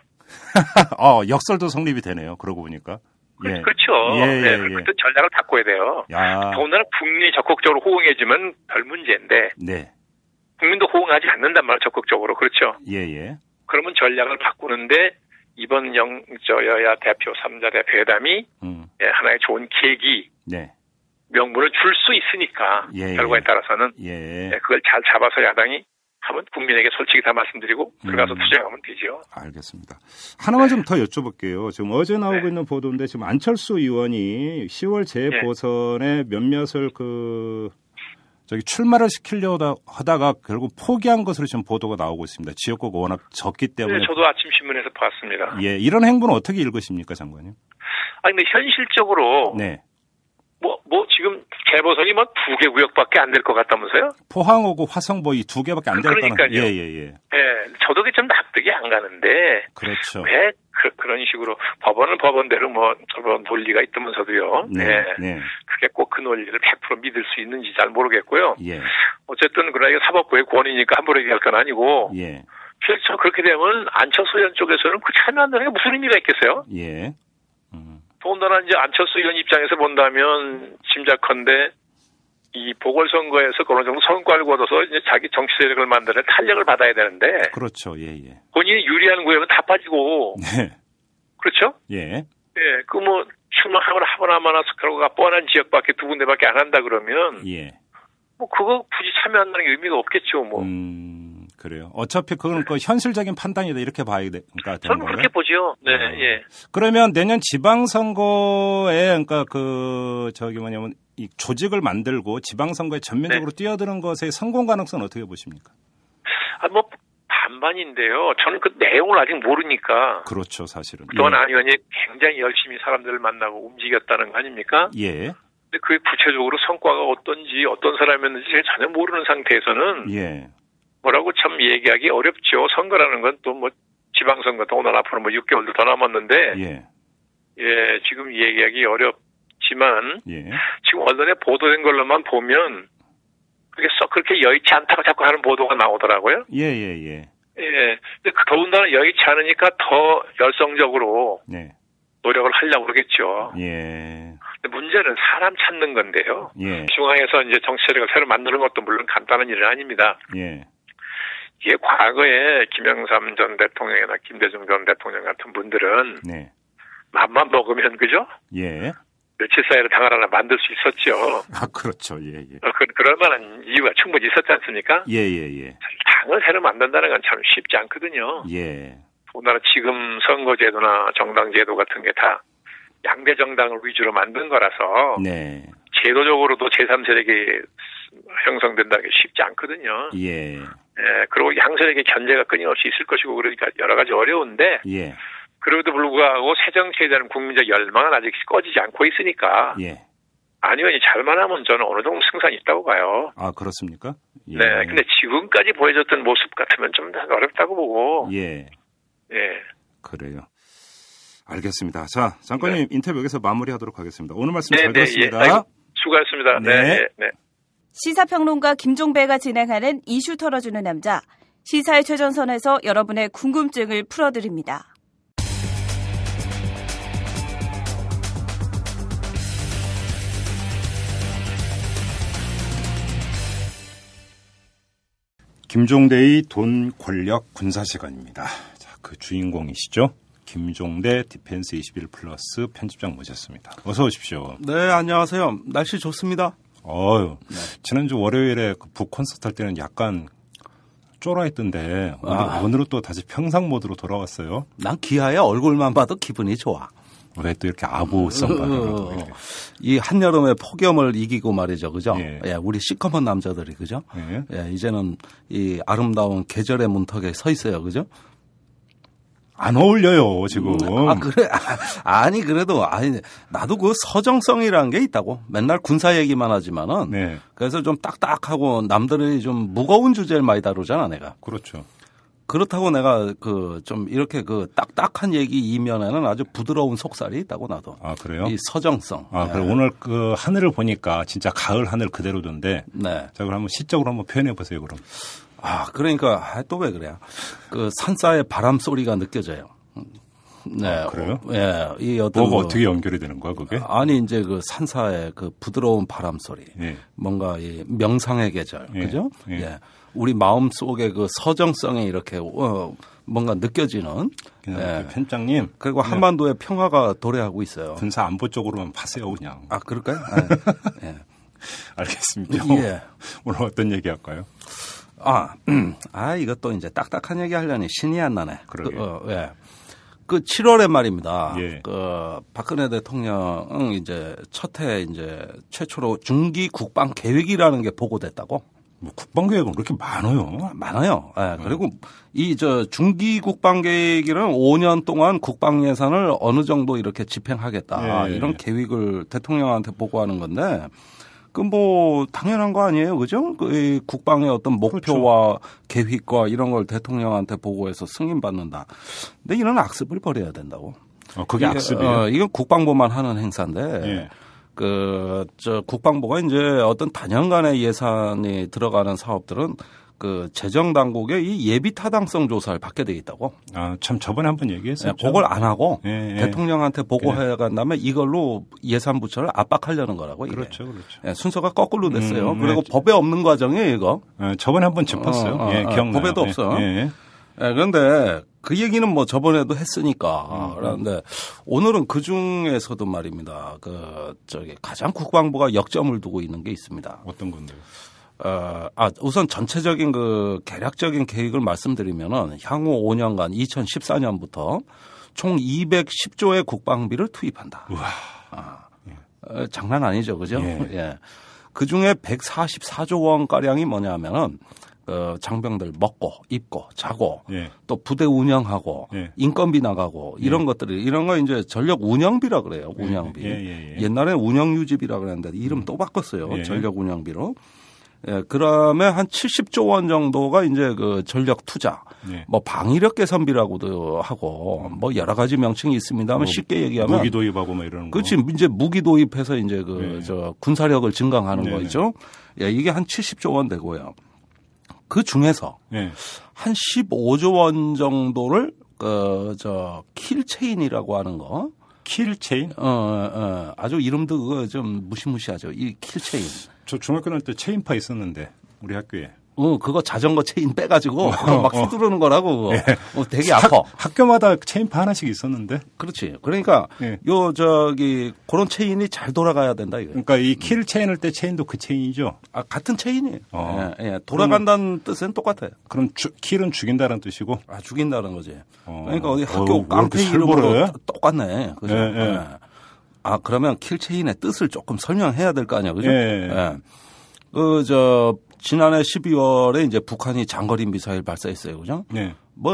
역설도 성립이 되네요. 그러고 보니까. 그렇죠. 그때 전략을 바꿔야 돼요. 더군다나 국민이 적극적으로 호응해주면 별 문제인데 국민도 호응하지 않는단 말이에요. 적극적으로. 그렇죠. 그러면 전략을 바꾸는데 이번 여야 대표 3자 대표 회담이 하나의 좋은 계기 명분을 줄 수 있으니까 결과에 따라서는 그걸 잘 잡아서 야당이 하면 국민에게 솔직히 다 말씀드리고 들어가서 투쟁하면 되죠. 알겠습니다. 하나만 좀 더 여쭤볼게요. 지금 어제 나오고 있는 보도인데 지금 안철수 의원이 10월 재보선에 몇몇을 출마를 시키려고 하다가 결국 포기한 것으로 지금 보도가 나오고 있습니다. 지역구가 워낙 적기 때문에. 네, 저도 아침 신문에서 봤습니다. 이런 행보는 어떻게 읽으십니까, 장관님? 근데 현실적으로 지금 재보선이 2개 구역밖에 안 될 것 같다면서요? 포항하고 화성보 이 2개밖에 안 됐다는. 그러니까요. 저도 그게 좀 납득이 안 가는데. 그렇죠. 왜 그런 식으로 법원은 법원대로 저런 논리가 있다면서도요. 그게 꼭 그 논리를 100% 믿을 수 있는지 잘 모르겠고요. 어쨌든 그러나 사법부의 권위니까 함부로 얘기할 건 아니고. 실제로 그렇게 되면 안철수 의원 쪽에서는 그 참여한다는 게 무슨 의미가 있겠어요? 더군다나 이제 안철수 의원 입장에서 본다면 짐작컨대 이 보궐선거에서 어느 정도 성과를 거둬서 이제 자기 정치 세력을 만드는 탄력을 받아야 되는데. 그렇죠. 본인이 유리한 구역은 다 빠지고. 그렇죠? 출마하거나 마나 결과가 뻔한 지역밖에 2군데밖에 안 한다 그러면. 그거 굳이 참여한다는 게 의미가 없겠죠, 그래요. 어차피 그건 현실적인 판단이다 이렇게 봐야 되는 건가요? 저는 그렇게 보죠. 그러면 내년 지방선거에 이 조직을 만들고 지방선거에 전면적으로 뛰어드는 것의 성공 가능성은 어떻게 보십니까? 반반인데요. 저는 그 내용을 아직 모르니까. 그렇죠, 사실은. 그동안 안 의원이 굉장히 열심히 사람들을 만나고 움직였다는 거 아닙니까? 근데 그게 구체적으로 성과가 어떤지 어떤 사람이었는지 전혀 모르는 상태에서는 뭐라고 참 얘기하기 어렵죠. 선거라는 건 또 지방선거 오늘 앞으로 6개월도 더 남았는데 지금 얘기하기 어렵지만 지금 언론에 보도된 걸로만 보면 그게 썩 그렇게 여의치 않다고 자꾸 하는 보도가 나오더라고요. 근데 더군다나 여의치 않으니까 더 열성적으로 노력을 하려고 그러겠죠. 근데 문제는 사람 찾는 건데요. 중앙에서 이제 정치 세력을 새로 만드는 것도 물론 간단한 일은 아닙니다. 이게 과거에 김영삼 전 대통령이나 김대중 전 대통령 같은 분들은 맘만 먹으면 그죠? 며칠 사이로 당을 하나 만들 수 있었죠. 그렇죠. 그럴 만한 이유가 충분히 있었지 않습니까? 당을 새로 만든다는 건 참 쉽지 않거든요. 더군다나 지금 선거제도나 정당제도 같은 게 다 양대 정당을 위주로 만든 거라서 제도적으로도 제3세력이 형성된다는 게 쉽지 않거든요. 그리고 양세력의 견제가 끊임없이 있을 것이고 그러니까 여러 가지 어려운데 그래도 불구하고 새 정치에 대한 국민적 열망은 아직 꺼지지 않고 있으니까 안 의원이 잘만 하면 저는 어느 정도 승산이 있다고 봐요. 그렇습니까? 근데 지금까지 보여줬던 모습 같으면 좀 어렵다고 보고. 그래요. 알겠습니다. 자, 장관님 인터뷰 여기서 마무리하도록 하겠습니다. 오늘 말씀 잘 들었습니다. 수고하셨습니다. 시사평론가 김종배가 진행하는 이슈 털어주는 남자. 시사의 최전선에서 여러분의 궁금증을 풀어드립니다. 김종대의 돈, 권력, 군사 시간입니다. 자, 그 주인공이시죠? 김종대 디펜스 21 플러스 편집장 모셨습니다. 어서 오십시오. 네, 안녕하세요. 날씨 좋습니다. 지난주 월요일에 그 북 콘서트 할 때는 약간 쫄아있던데 오늘은 또 다시 평상 모드로 돌아왔어요. 난 기아의 얼굴만 봐도 기분이 좋아. 왜 또 이렇게 아부성 반응을 이 한여름의 폭염을 이기고 말이죠, 그죠? 예. 예, 우리 시커먼 남자들이 그죠? 예. 예, 이제는 이 아름다운 계절의 문턱에 서 있어요, 그죠? 안 어울려요, 지금. 아, 그래. 아니, 그래도, 나도 그 서정성이라는 게 있다고. 맨날 군사 얘기만 하지만은. 네. 그래서 좀 딱딱하고 남들이 좀 무거운 주제를 많이 다루잖아, 내가. 그렇죠. 그렇다고 내가 좀 이렇게 딱딱한 얘기 이면에는 아주 부드러운 속살이 있다고, 나도. 아, 그래요? 이 서정성. 아, 그래. 오늘 하늘을 보니까 진짜 가을 하늘 그대로던데. 네. 자, 그럼 한번 시적으로 한번 표현해 보세요, 그럼. 아, 그러니까, 또 왜 그래요? 산사의 바람 소리가 느껴져요. 네. 아, 그래요? 예. 이 어떤. 뭐가 어떻게 연결이 되는 거야, 그게? 아니, 이제 산사의 부드러운 바람 소리. 예. 뭔가 이 명상의 계절. 예. 그죠? 예. 예. 우리 마음 속에 서정성이 이렇게, 뭔가 느껴지는. 예. 편장님. 그리고 한반도의 평화가 도래하고 있어요. 군사 안보 쪽으로만 파세요, 그냥. 아, 그럴까요? 예. 알겠습니다. 예. 오늘 어떤 얘기 할까요? 이것도 이제 딱딱한 얘기 하려니 신이 안 나네. 그러게. 예. 7월에 말입니다. 예. 박근혜 대통령은 이제 최초로 중기 국방 계획이라는 게 보고됐다고. 뭐 국방 계획은 그렇게 많아요? 많아요. 예. 그리고 중기 국방 계획이란 5년 동안 국방 예산을 어느 정도 이렇게 집행하겠다. 예. 이런 계획을 대통령한테 보고하는 건데. 당연한 거 아니에요. 그죠? 이 국방의 어떤 목표와 그렇죠. 계획과 이런 걸 대통령한테 보고해서 승인받는다. 근데 이런 악습을 버려야 된다고. 그게 악습이에요? 이건 국방부만 하는 행사인데. 예. 국방부가 이제 어떤 단연간의 예산이 들어가는 사업들은 재정 당국의 이 예비 타당성 조사를 받게 돼 있다고. 아, 참 저번에 한번 얘기했었죠. 그걸 안 하고 대통령한테 보고해 간 다음에 이걸로 예산 부처를 압박하려는 거라고. 이게. 그렇죠. 순서가 거꾸로 됐어요. 그리고 법에 없는 과정이에요, 이거. 저번에 한번 짚었어요. 기억나요. 법에도 없어. 그런데 그 얘기는 저번에도 했으니까. 그런데 오늘은 그 중에서도 말입니다. 가장 국방부가 역점을 두고 있는 게 있습니다. 어떤 건데요? 우선 전체적인 개략적인 계획을 말씀드리면은 향후 5년간 2014년부터 총 210조의 국방비를 투입한다. 우와. 장난 아니죠, 그죠? 예. 예. 그 중에 144조 원 가량이 뭐냐면은 장병들 먹고 입고 자고 예. 또 부대 운영하고 예. 인건비 나가고 이런 것들이 이런 거 이제 전력 운영비라 그래요. 운영비. 옛날에 운영유지비라 그랬는데 이름 또 바꿨어요. 전력 운영비로. 예, 그다음에 한 70조 원 정도가 이제 전력 투자, 방위력 개선비라고도 하고, 여러 가지 명칭이 있습니다만 쉽게 얘기하면. 무기 도입하고 이러는 거. 그렇지. 이제 무기 도입해서 이제 군사력을 증강하는 거 있죠. 예, 이게 한 70조 원 되고요. 그 중에서 한 15조 원 정도를 킬체인이라고 하는 거. 킬체인? 아주 이름도 좀 무시무시하죠. 이 킬체인. 저 중학교 다닐 때 체인파 있었는데 우리 학교에. 그거 자전거 체인 빼가지고 막 휘두르는 거라고. 그거. 되게 아파. 학교마다 체인파 하나씩 있었는데. 그렇지. 그러니까 그런 체인이 잘 돌아가야 된다 이거. 그러니까 이 킬 체인을 때 체인도 그 체인이죠. 같은 체인이에요. 돌아간다는 뜻은 똑같아요. 그럼 킬은 죽인다는 뜻이고. 죽인다는 거지. 그러니까 어디 학교 깡패 이름으로 똑같네. 그죠? 그러면 킬 체인의 뜻을 조금 설명해야 될 거 아니야, 그죠? 지난해 12월에 이제 북한이 장거리 미사일 발사했어요, 그죠?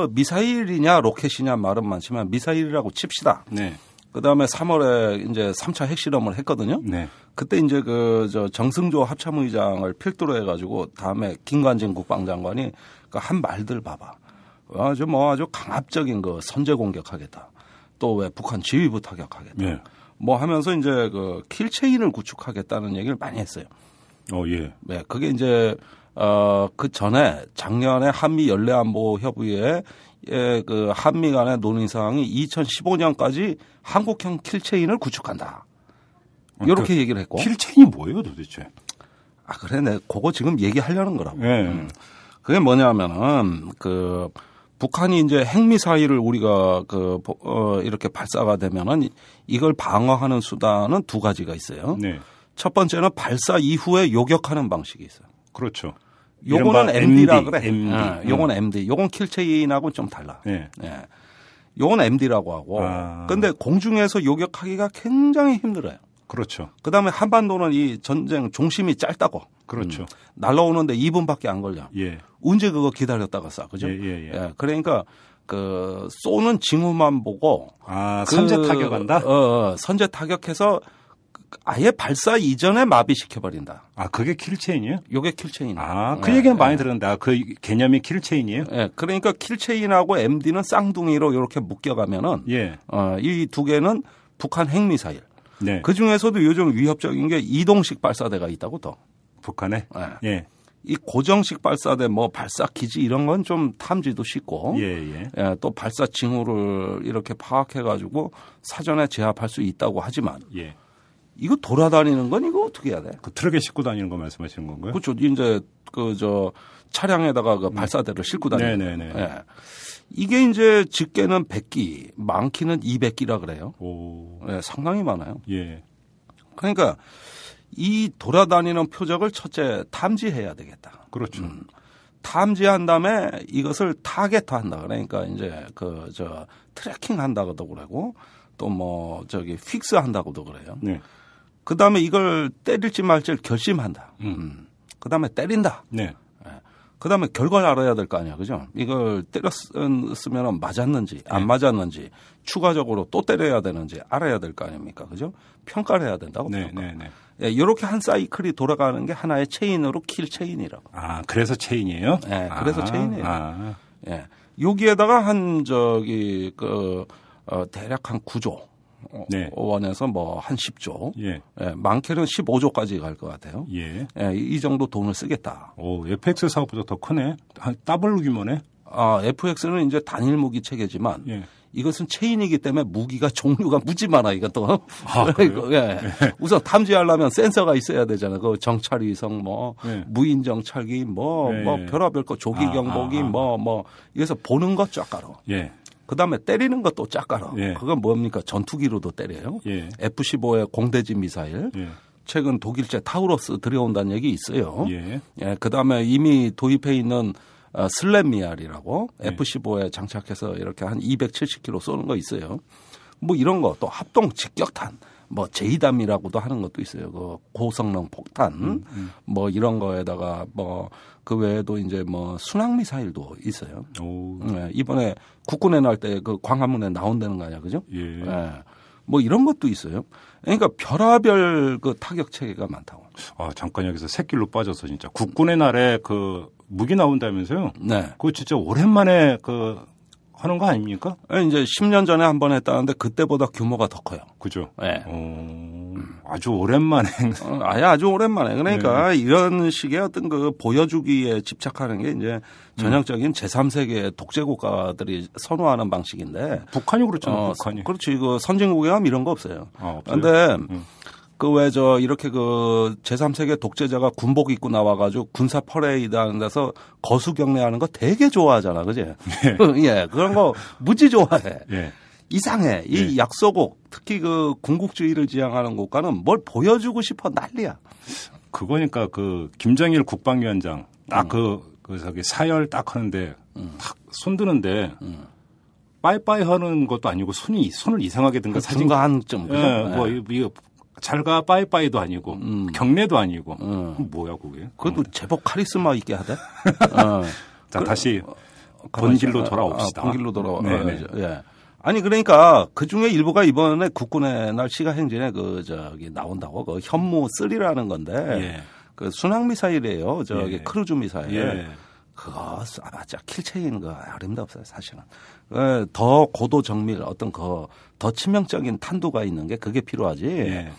미사일이냐 로켓이냐 말은 많지만 미사일이라고 칩시다. 그 다음에 3월에 이제 3차 핵실험을 했거든요. 그때 이제 정승조 합참의장을 필두로 해가지고 다음에 김관진 국방장관이 한 말들 봐봐. 아주 강압적인 선제 공격하겠다. 또 왜 북한 지휘부 타격하겠다. 하면서 이제 킬체인을 구축하겠다는 얘기를 많이 했어요. 네, 그게 이제 그 전에 작년에 한미 연례안보협의회 한미 간의 논의 사항이 2015년까지 한국형 킬체인을 구축한다. 이렇게 얘기를 했고. 킬체인이 뭐예요, 도대체? 그래, 내 그거 지금 얘기하려는 거라고. 그게 뭐냐면은 북한이 이제 핵미사일을 우리가 이렇게 발사가 되면은 이걸 방어하는 수단은 두 가지가 있어요. 첫 번째는 발사 이후에 요격하는 방식이 있어요. 그렇죠. 요거는 MD라 그래. MD. 요건 MD. 요건 킬체인하고 좀 달라. 예. 예. 요건 MD라고 하고. 근데 공중에서 요격하기가 굉장히 힘들어요. 그렇죠. 그다음에 한반도는 이 전쟁 종심이 짧다고. 그렇죠. 날라오는데 2분밖에 안 걸려. 예. 언제 그거 기다렸다가 쏴. 그죠? 예. 그러니까 그 쏘는 징후만 보고 선제 타격한다? 선제 타격해서 아예 발사 이전에 마비시켜 버린다. 그게 킬체인이에요? 요게 킬체인이에요. 그 얘기는 많이 들었는데 그 개념이 킬체인이에요? 예. 그러니까 킬체인하고 MD는 쌍둥이로 이렇게 묶여 가면은 이 두 개는 북한 핵미사일. 네. 그 중에서도 요즘 위협적인 게 이동식 발사대가 있다고 또. 북한에? 예. 이 고정식 발사대 뭐 발사 기지 이런 건 좀 탐지도 쉽고. 또 발사 징후를 이렇게 파악해 가지고 사전에 제압할 수 있다고 하지만. 이거 돌아다니는 건 이거 어떻게 해야 돼? 그 트럭에 싣고 다니는 거 말씀하시는 건가요? 그렇죠. 이제 차량에다가 그 발사대를 싣고 다니는. 네네네. 예. 이게 이제 직계는 100기, 많기는 200기라 그래요. 예, 상당히 많아요. 예. 그러니까 이 돌아다니는 표적을 첫째 탐지해야 되겠다. 그렇죠. 탐지한 다음에 이것을 타겟화한다. 그러니까 이제 트래킹 한다고도 그러고 또 픽스 한다고도 그래요. 네. 그 다음에 이걸 때릴지 말지를 결심한다. 그 다음에 때린다. 네. 그 다음에 결과를 알아야 될 거 아니야. 그죠? 이걸 때렸으면 맞았는지 안 맞았는지 추가적으로 또 때려야 되는지 알아야 될 거 아닙니까? 그죠? 평가를 해야 된다고. 네, 평가. 네, 네. 예, 이렇게 한 사이클이 돌아가는 게 하나의 체인으로 킬 체인이라고. 그래서 체인이에요? 네, 그래서 체인이에요. 예. 여기에다가 대략 한 9조. 네. 원에서 한 10조. 예. 예, 많게는 15조까지 갈 것 같아요. 예. 예, 이 정도 돈을 쓰겠다. FX 사업보다 더 크네. 한 더블 규모네. FX는 이제 단일 무기 체계지만 예. 이것은 체인이기 때문에 무기가 종류가 무지 많아, 이것도. 그래요? 예. 우선 탐지하려면 센서가 있어야 되잖아. 그 정찰위성, 예. 무인 정찰기, 별의별 거, 조기 경보기, 이래서 보는 것 쫙가로. 예. 그 다음에 때리는 것도 쫙가로. 예. 그건 뭡니까? 전투기로도 때려요. 예. F-15의 공대지 미사일. 예. 최근 독일제 타우러스 들여온다는 얘기 있어요. 예. 예. 그 다음에 이미 도입해 있는 슬랩미알이라고 예. F-15에 장착해서 이렇게 한 270km 쏘는 거 있어요. 이런 거 또 합동 직격탄, 제이담이라고도 하는 것도 있어요. 그 고성능 폭탄, 이런 거에다가 그 외에도 이제 순항 미사일도 있어요. 네, 이번에 국군의 날 때 그 광화문에 나온다는 거 아니야, 그죠? 예. 네, 이런 것도 있어요. 그러니까 별의별 그 타격 체계가 많다고. 잠깐 여기서 샛길로 빠져서 진짜 국군의 날에 그 무기 나온다면서요? 네. 그거 진짜 오랜만에 하는 거 아닙니까? 이제 10년 전에 한 번 했다는데 그때보다 규모가 더 커요. 그죠? 네. 아주 오랜만에. 아주 오랜만에. 그러니까 이런 식의 어떤 그 보여주기에 집착하는 게 이제 전형적인 제3세계 독재 국가들이 선호하는 방식인데. 북한이 그렇잖아요. 북한이. 그렇지. 선진국에 하면 이런 거 없어요. 없어요? 그런데 이렇게 제3세계 독재자가 군복 입고 나와가지고 군사 퍼레이드 하는 데서 거수 경례하는 거 되게 좋아하잖아. 그지? 예. 그런 거 무지 좋아해. 예. 이상해. 이 약소국, 특히 그 군국주의를 지향하는 국가는 뭘 보여주고 싶어 난리야. 그거니까 김정일 국방위원장 저기 사열 딱 하는데 탁 손드는데 빠이빠이 하는 것도 아니고 손을 이상하게 든 거 사진. 한 점. 예, 이거 잘가 빠이빠이도 아니고 경례도 아니고 뭐야 그게? 그것도 제법 카리스마 있게 하대. 자 다시 본길로 돌아옵시다. 본길로 돌아와. 예. 아니 그러니까 그 중에 일부가 이번에 국군의 날 시가 행진에 나온다고 현무 3라는 건데 예. 그 순항 미사일이에요. 예. 크루즈 미사일. 예. 그거 쏴봤자 킬체인 거 어림도 없어요 사실은. 더 고도 정밀 어떤 더 치명적인 탄두가 있는 게 그게 필요하지. 예.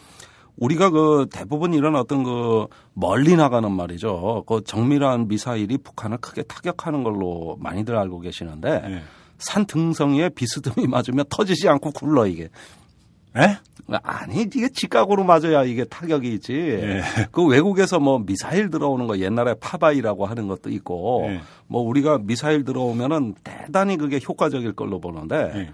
우리가 대부분 이런 어떤 멀리 나가는 말이죠. 정밀한 미사일이 북한을 크게 타격하는 걸로 많이들 알고 계시는데 예. 산 등성이에 비스듬히 맞으면 터지지 않고 굴러 이게. 에? 아니 이게 직각으로 맞아야 이게 타격이 있지. 예. 그 외국에서 미사일 들어오는 거 옛날에 파바이라고 하는 것도 있고 예. 우리가 미사일 들어오면은 대단히 그게 효과적일 걸로 보는데 예.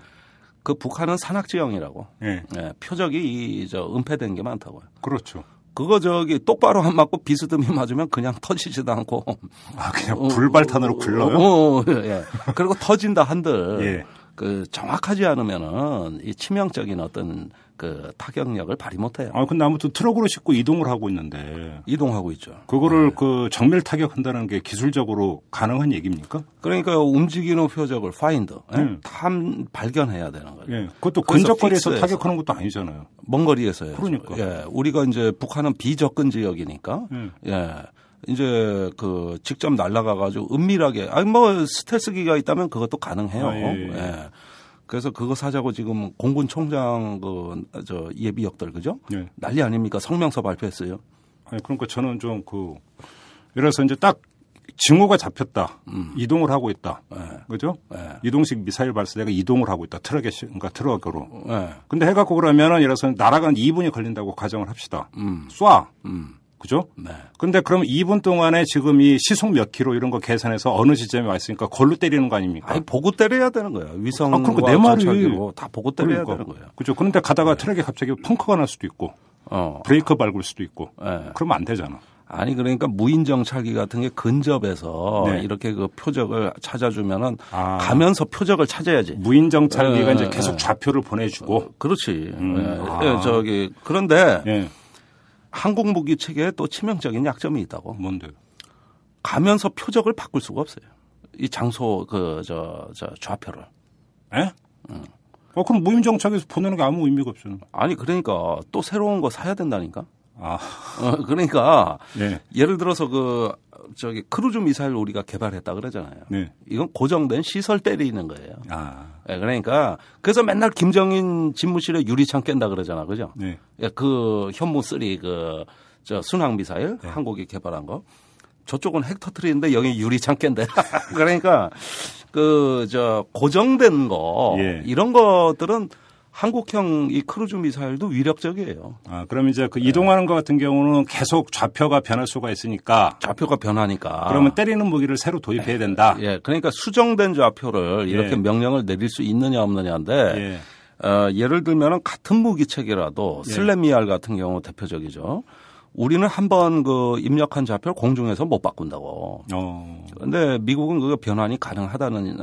그 북한은 산악지형이라고. 예. 예, 표적이 은폐된 게 많다고요. 그렇죠. 그거 똑바로 안 맞고 비스듬히 맞으면 그냥 터지지도 않고. 아, 그냥 불발탄으로 굴러요? 예. 그리고 터진다 한들. 예. 정확하지 않으면은 이 치명적인 어떤 타격력을 발휘 못 해요. 근데 아무튼 트럭으로 싣고 이동을 하고 있는데. 이동하고 있죠. 그거를 정밀 타격한다는 게 기술적으로 가능한 얘기입니까? 그러니까 움직이는 표적을 파인드, 발견해야 되는 거예요. 예. 그것도 근접거리에서 타격하는 것도 아니잖아요. 먼 거리에서요. 그러니까. 예. 우리가 이제 북한은 비접근 지역이니까. 예. 이제 직접 날아가가지고 은밀하게, 스텔스기가 있다면 그것도 가능해요. 예. 그래서 그거 사자고 지금 공군 총장 예비역들 그죠? 예. 난리 아닙니까? 성명서 발표했어요. 그러니까 저는 좀 이래서 이제 딱 징후가 잡혔다. 이동을 하고 있다. 그죠? 이동식 미사일 발사대가 이동을 하고 있다. 그러니까 트럭으로. 근데 해갖고 그러면은 이래서 날아가는 2분이 걸린다고 가정을 합시다. 쏴. 그죠? 네. 근데 그럼 2분 동안에 지금 이 시속 몇 킬로 이런 거 계산해서 어느 지점에 와 있으니까 걸로 때리는 거 아닙니까? 아니, 보고 때려야 되는 거예요. 위성. 그러니까 내 말이 다 보고 때려야 되는 거예요. 그죠? 그런데 가다가 트럭에 갑자기 펑크가 날 수도 있고, 브레이크 밟을 수도 있고, 그러면 안 되잖아. 아니, 그러니까 무인정찰기 같은 게 근접해서 이렇게 표적을 찾아주면은 가면서 표적을 찾아야지. 무인정찰기가 이제 계속 좌표를 보내주고. 그렇지. 그런데. 한국 무기 체계에 또 치명적인 약점이 있다고. 뭔데요? 가면서 표적을 바꿀 수가 없어요. 이 장소 좌표를. 에? 그럼 무인정찰기에서 보내는 게 아무 의미가 없잖아요. 아니, 그러니까 또 새로운 거 사야 된다니까. 그러니까 예를 들어서 크루즈 미사일 우리가 개발했다 그러잖아요. 네. 이건 고정된 시설 때리는 거예요. 그러니까 그래서 맨날 김정인 집무실에 유리창 깬다 그러잖아, 그죠? 네. 현무 3 순항 미사일 한국이 개발한 거. 저쪽은 핵 터트리는데 여기 유리창 깬대. 그러니까 고정된 거 이런 것들은 한국형 이 크루즈 미사일도 위력적이에요. 그럼 이제 이동하는 것 같은 경우는 계속 좌표가 변할 수가 있으니까. 좌표가 변하니까. 그러면 때리는 무기를 새로 도입해야 된다. 예. 그러니까 수정된 좌표를 이렇게 명령을 내릴 수 있느냐 없느냐인데 예를 들면은 같은 무기 체계라도 슬래미알 같은 경우 대표적이죠. 우리는 한번 입력한 좌표를 공중에서 못 바꾼다고. 그런데 미국은 그거 변환이 가능하다는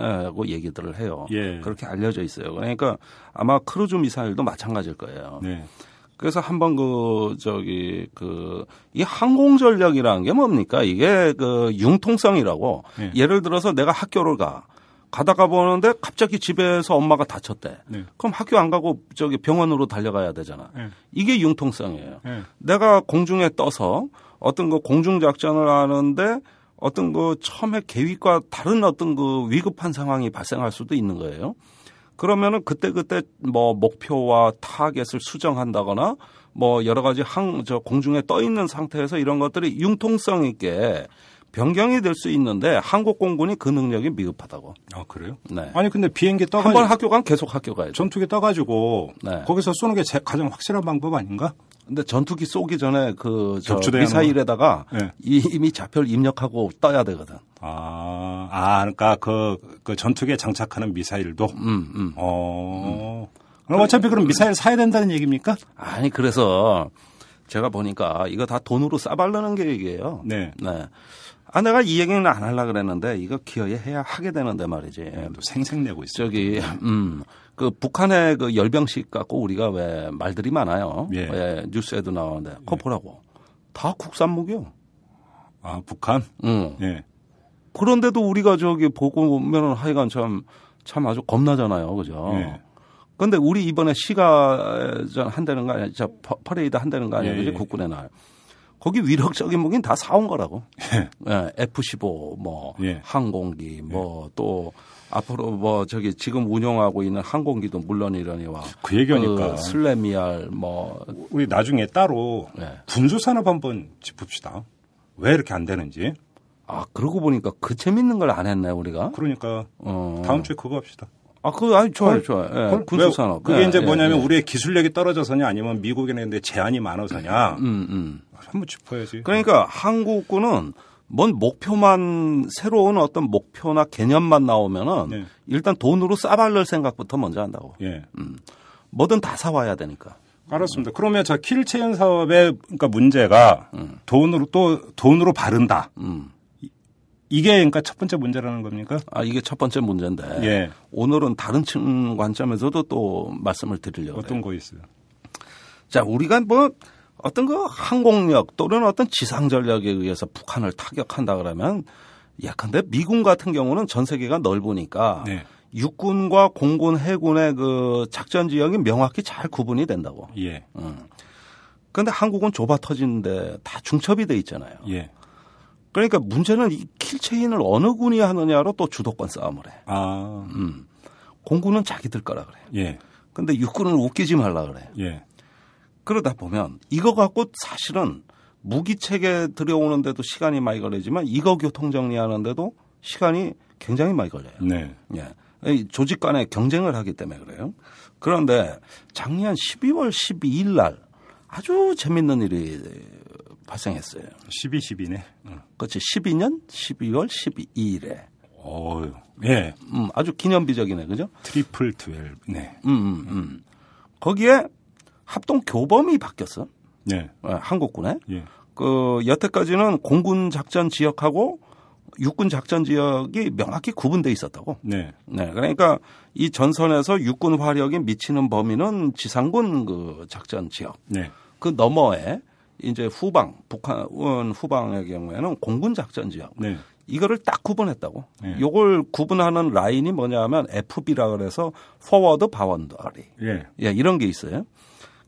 얘기들을 해요. 그렇게 알려져 있어요. 그러니까 아마 크루즈 미사일도 마찬가지일 거예요. 그래서 한번 이 항공 전략이라는 게 뭡니까? 이게 융통성이라고. 예를 들어서 내가 학교를 가다가 보는데 갑자기 집에서 엄마가 다쳤대. 그럼 학교 안 가고 병원으로 달려가야 되잖아. 이게 융통성이에요. 내가 공중에 떠서 어떤 공중 작전을 하는데 어떤 처음에 계획과 다른 어떤 위급한 상황이 발생할 수도 있는 거예요. 그러면은 그때그때 목표와 타겟을 수정한다거나 여러 가지 공중에 떠 있는 상태에서 이런 것들이 융통성 있게 변경이 될 수 있는데 한국 공군이 그 능력이 미흡하다고. 그래요? 네. 아니 근데 비행기 떠가지고 한 번 학교 가면 계속 학교 가야죠. 전투기 떠가지고 거기서 쏘는 게 가장 확실한 방법 아닌가? 근데 전투기 쏘기 전에 미사일에다가 이미 좌표를 입력하고 떠야 되거든. 그러니까 그 전투기에 장착하는 미사일도. 그럼 어차피 그럼 미사일 사야 된다는 얘기입니까? 아니 그래서 제가 보니까 이거 다 돈으로 싸바르는 계획이에요. 네. 내가 이 얘기는 안 하려고 그랬는데 이거 기어이 해야 하게 되는데 말이지. 또 생색내고 있어요. 북한의 열병식 갖고 우리가 왜 말들이 많아요. 왜 뉴스에도 나오는데 그거 보라고. 다 국산 무기요. 북한? 그런데도 우리가 보고 보면은 하여간 참 아주 겁나잖아요. 그죠? 그런데 우리 이번에 시가전 한다는 거 아니야? 퍼레이드 한다는 거 아니야? 그지? 국군의 날. 거기 위력적인 무기는 다 사온 거라고. F-15 항공기 또 앞으로 지금 운영하고 있는 항공기도 물론이러니와 그 얘기하니까 슬래미알 우리 나중에 따로 군수 산업 한번 짚읍시다. 왜 이렇게 안 되는지. 그러고 보니까 그 재밌는 걸 안 했네 우리가. 그러니까 다음 주에 그거 합시다. 좋아요. 군수산업. 그게 이제 뭐냐면 우리의 기술력이 떨어져서냐 아니면 미국에는 제한이 많아서냐. 한번 짚어야지. 그러니까 한국군은 뭔 목표만 새로운 어떤 목표나 개념만 나오면은 일단 돈으로 싸발릴 생각부터 먼저 한다고. 뭐든 다 사와야 되니까. 알았습니다. 그러면 저 킬체인 사업의 그러니까 문제가 돈으로 바른다. 이게 그러니까 첫 번째 문제라는 겁니까? 이게 첫 번째 문제인데 예. 오늘은 다른 관점에서도 또 말씀을 드리려고 어떤 거 있어요? 자, 우리가 뭐 어떤 그 항공력 또는 어떤 지상 전략에 의해서 북한을 타격한다 그러면 예컨대 미군 같은 경우는 전 세계가 넓으니까 네. 육군과 공군, 해군의 그 작전 지역이 명확히 잘 구분이 된다고. 예. 그런데 한국은 좁아 터지는데 다 중첩이 돼 있잖아요. 예. 그러니까 문제는 이 킬체인을 어느 군이 하느냐로 또 주도권 싸움을 해. 공군은 자기들 거라 그래. 예. 근데 육군은 웃기지 말라 그래. 예. 그러다 보면 이거 갖고 사실은 무기 체계 들여오는데도 시간이 많이 걸리지만 이거 교통 정리하는데도 시간이 굉장히 많이 걸려요. 네. 예. 조직 간에 경쟁을 하기 때문에 그래요. 그런데 작년 12월 12일 날 아주 재밌는 일이 발생했어요. 12네. 그렇지. 12년 12월 12일에. 예. 아주 기념비적이네. 그죠? 트리플 12. 네. 거기에 합동 교범이 바뀌었어. 네. 한국군에. 예. 여태까지는 공군 작전 지역하고 육군 작전 지역이 명확히 구분돼 있었다고. 네. 네. 그러니까 이 전선에서 육군 화력이 미치는 범위는 지상군 그 작전 지역. 네. 그 너머에 이제 북한 후방의 경우에는 공군 작전 지역. 네. 이거를 딱 구분했다고. 네. 이걸 구분하는 라인이 뭐냐면 FB라 그래서 포워드 바운더리. 예. 예, 이런 게 있어요.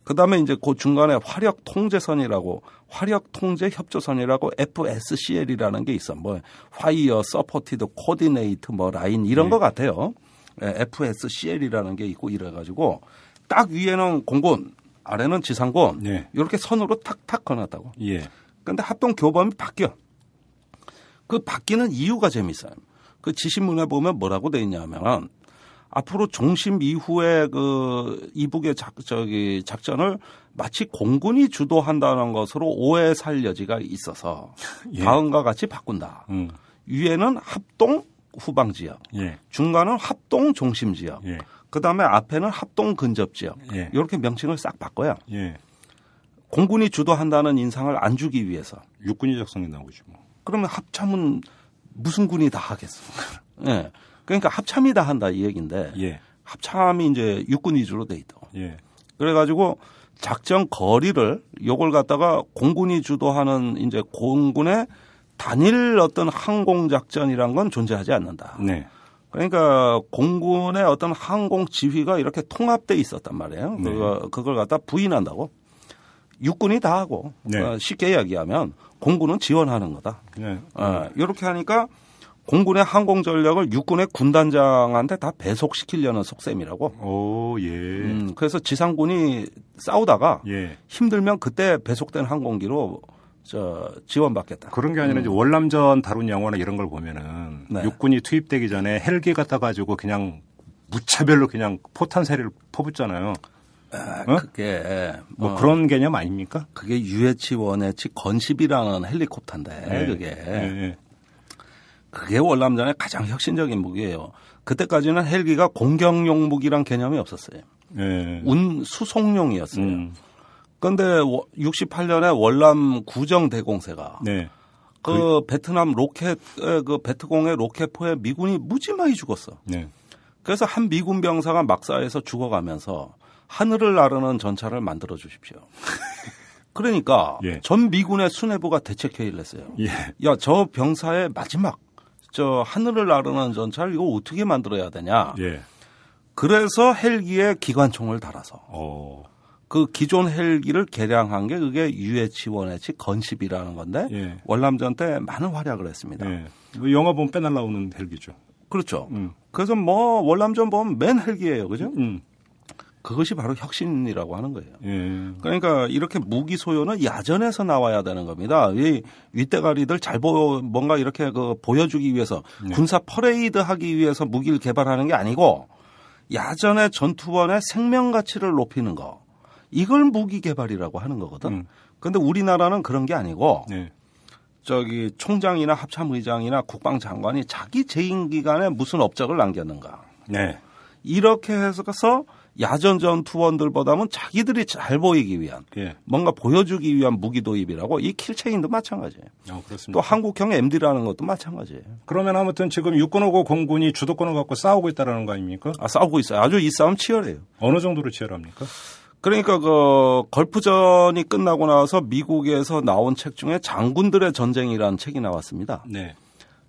그다음에 이제 그 중간에 화력 통제선이라고 화력 통제 협조선이라고 FSCL이라는 게 있어. 뭐 화이어 서포티드 코디네이트 뭐 라인 이런 거 같아요. 예, FSCL이라는 게 있고 이래 가지고 딱 위에는 공군, 아래는 지상군. 네. 이렇게 선으로 탁탁 거놨다고. 예. 근데 합동 교범이 바뀌어. 그 바뀌는 이유가 재밌어요. 그 지시문에 보면 뭐라고 돼 있냐면 앞으로 종심 이후에 그 이북의 작전을 마치 공군이 주도한다는 것으로 오해 살 여지가 있어서 예. 다음과 같이 바꾼다. 위에는 합동 후방 지역, 예. 중간은 합동 중심 지역, 예. 그다음에 앞에는 합동 근접 지역. 예. 이렇게 명칭을 싹 바꿔요. 예. 공군이 주도한다는 인상을 안 주기 위해서. 육군이 작성했다는 거지 뭐. 그러면 합참은 무슨 군이 다 하겠어. 예. 그러니까 합참이 다 한다 이 얘기인데 예. 합참이 이제 육군 위주로 돼 있다고. 예. 그래가지고 작전 거리를 요걸 갖다가 공군이 주도하는 이제 공군의 단일 어떤 항공 작전이란 건 존재하지 않는다. 네. 그러니까 공군의 어떤 항공 지휘가 이렇게 통합돼 있었단 말이에요. 네. 그걸 갖다 부인한다고. 육군이 다 하고 네. 쉽게 이야기하면 공군은 지원하는 거다. 네. 이렇게 하니까 공군의 항공 전력을 육군의 군단장한테 다 배속시키려는 속셈이라고. 오, 예. 그래서 지상군이 싸우다가 예. 힘들면 그때 배속된 항공기로 지원받겠다. 그런 게 아니라 이제 월남전 다룬 영화나 이런 걸 보면은 네. 육군이 투입되기 전에 헬기 갖다 가지고 그냥 무차별로 그냥 포탄 세례를 퍼붓잖아요. 그게 뭐 그런 개념 아닙니까? 그게 UH 원해치 건십이라는 헬리콥터인데 네. 그게. 네. 그게 월남전의 가장 혁신적인 무기예요. 그때까지는 헬기가 공격용 무기란 개념이 없었어요. 네. 수송용이었어요. 그런데 68년에 월남 구정 대공세가 네. 그 베트남 로켓 그 베트공의 로켓포에 미군이 무지막이 죽었어. 네. 그래서 한 미군 병사가 막사에서 죽어가면서 하늘을 나르는 전차를 만들어 주십시오. 그러니까 예. 전 미군의 수뇌부가 대책회의를 했어요. 예. 야, 저 병사의 마지막 하늘을 나르는 전차를 이거 어떻게 만들어야 되냐. 예. 그래서 헬기에 기관총을 달아서 그 기존 헬기를 개량한 게 그게 UH-1H 건십이라는 건데 예. 월남전 때 많은 활약을 했습니다. 예. 영화 보면 빼날 나오는 헬기죠. 그렇죠. 그래서 뭐 월남전 보면 맨 헬기예요. 그죠? 그것이 바로 혁신이라고 하는 거예요. 예. 그러니까 이렇게 무기 소요는 야전에서 나와야 되는 겁니다. 이 윗대가리들 뭔가 이렇게 보여주기 위해서 군사 퍼레이드 하기 위해서 무기를 개발하는 게 아니고 야전의 전투원의 생명 가치를 높이는 거. 이걸 무기 개발이라고 하는 거거든. 그런데 우리나라는 그런 게 아니고 네. 총장이나 합참의장이나 국방장관이 자기 재임 기간에 무슨 업적을 남겼는가. 네. 이렇게 해서 야전 전투원들보다는 자기들이 잘 보이기 위한 예. 뭔가 보여주기 위한 무기 도입이라고 이 킬체인도 마찬가지예요. 그렇습니다. 또 한국형 MD라는 것도 마찬가지예요. 그러면 아무튼 지금 육군하고 공군이 주도권을 갖고 싸우고 있다는 거 아닙니까? 싸우고 있어요. 아주 이 싸움 치열해요. 어느 정도로 치열합니까? 그러니까 그 걸프전이 끝나고 나서 미국에서 나온 책 중에 장군들의 전쟁이라는 책이 나왔습니다. 네.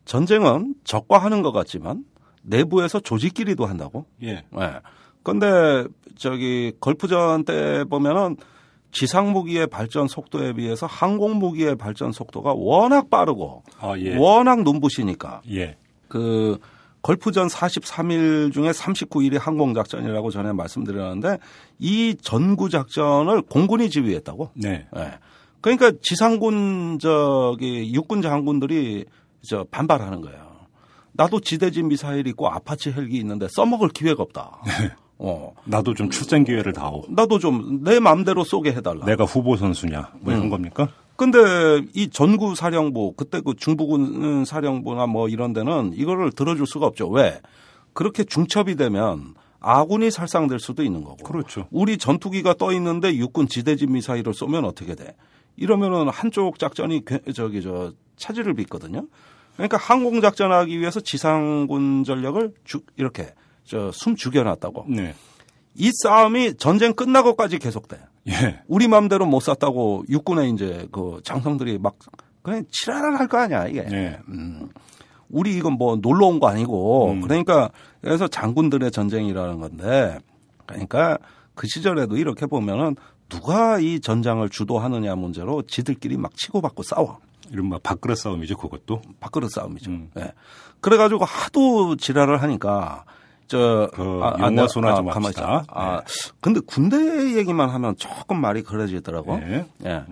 전쟁은 적과 하는 것 같지만 내부에서 조직끼리도 한다고. 예. 네. 근데 걸프전 때 보면은 지상 무기의 발전 속도에 비해서 항공 무기의 발전 속도가 워낙 빠르고 예. 워낙 눈부시니까. 예. 그 걸프전 43일 중에 39일이 항공작전이라고 전에 말씀드렸는데 이 전구 작전을 공군이 지휘했다고. 네. 네. 그러니까 지상군 육군 장군들이 반발하는 거예요. 나도 지대진 미사일 있고 아파치 헬기 있는데 써먹을 기회가 없다. 나도 좀 출전 기회를 다오. 나도 좀 내 마음대로 쏘게 해달라. 내가 후보 선수냐 뭐 이런 겁니까? 근데 이 전구 사령부 그때 그 중부군 사령부나 뭐 이런 데는 이거를 들어줄 수가 없죠. 왜? 그렇게 중첩이 되면 아군이 살상될 수도 있는 거고. 그렇죠. 우리 전투기가 떠 있는데 육군 지대진 미사일을 쏘면 어떻게 돼? 이러면은 한쪽 작전이 차질을 빚거든요. 그러니까 항공 작전하기 위해서 지상군 전력을 이렇게 숨 죽여놨다고. 네. 이 싸움이 전쟁 끝나고까지 계속돼. 예. 우리 마음대로 못 쐈다고 육군의 이제 그 장성들이 막 그냥 치랄할 거 아니야 이게. 예. 우리 이건 뭐 놀러 온 거 아니고. 그러니까 그래서 장군들의 전쟁이라는 건데. 그러니까 그 시절에도 이렇게 보면은 누가 이 전장을 주도하느냐 문제로 지들끼리 막 치고받고 싸워. 이른바 밥그릇 싸움이죠, 그것도? 밥그릇 싸움이죠. 예. 그래가지고 하도 지랄을 하니까, 영화 소나 좀 합시다. 근데 군대 얘기만 하면 조금 말이 그래지더라고. 네. 예.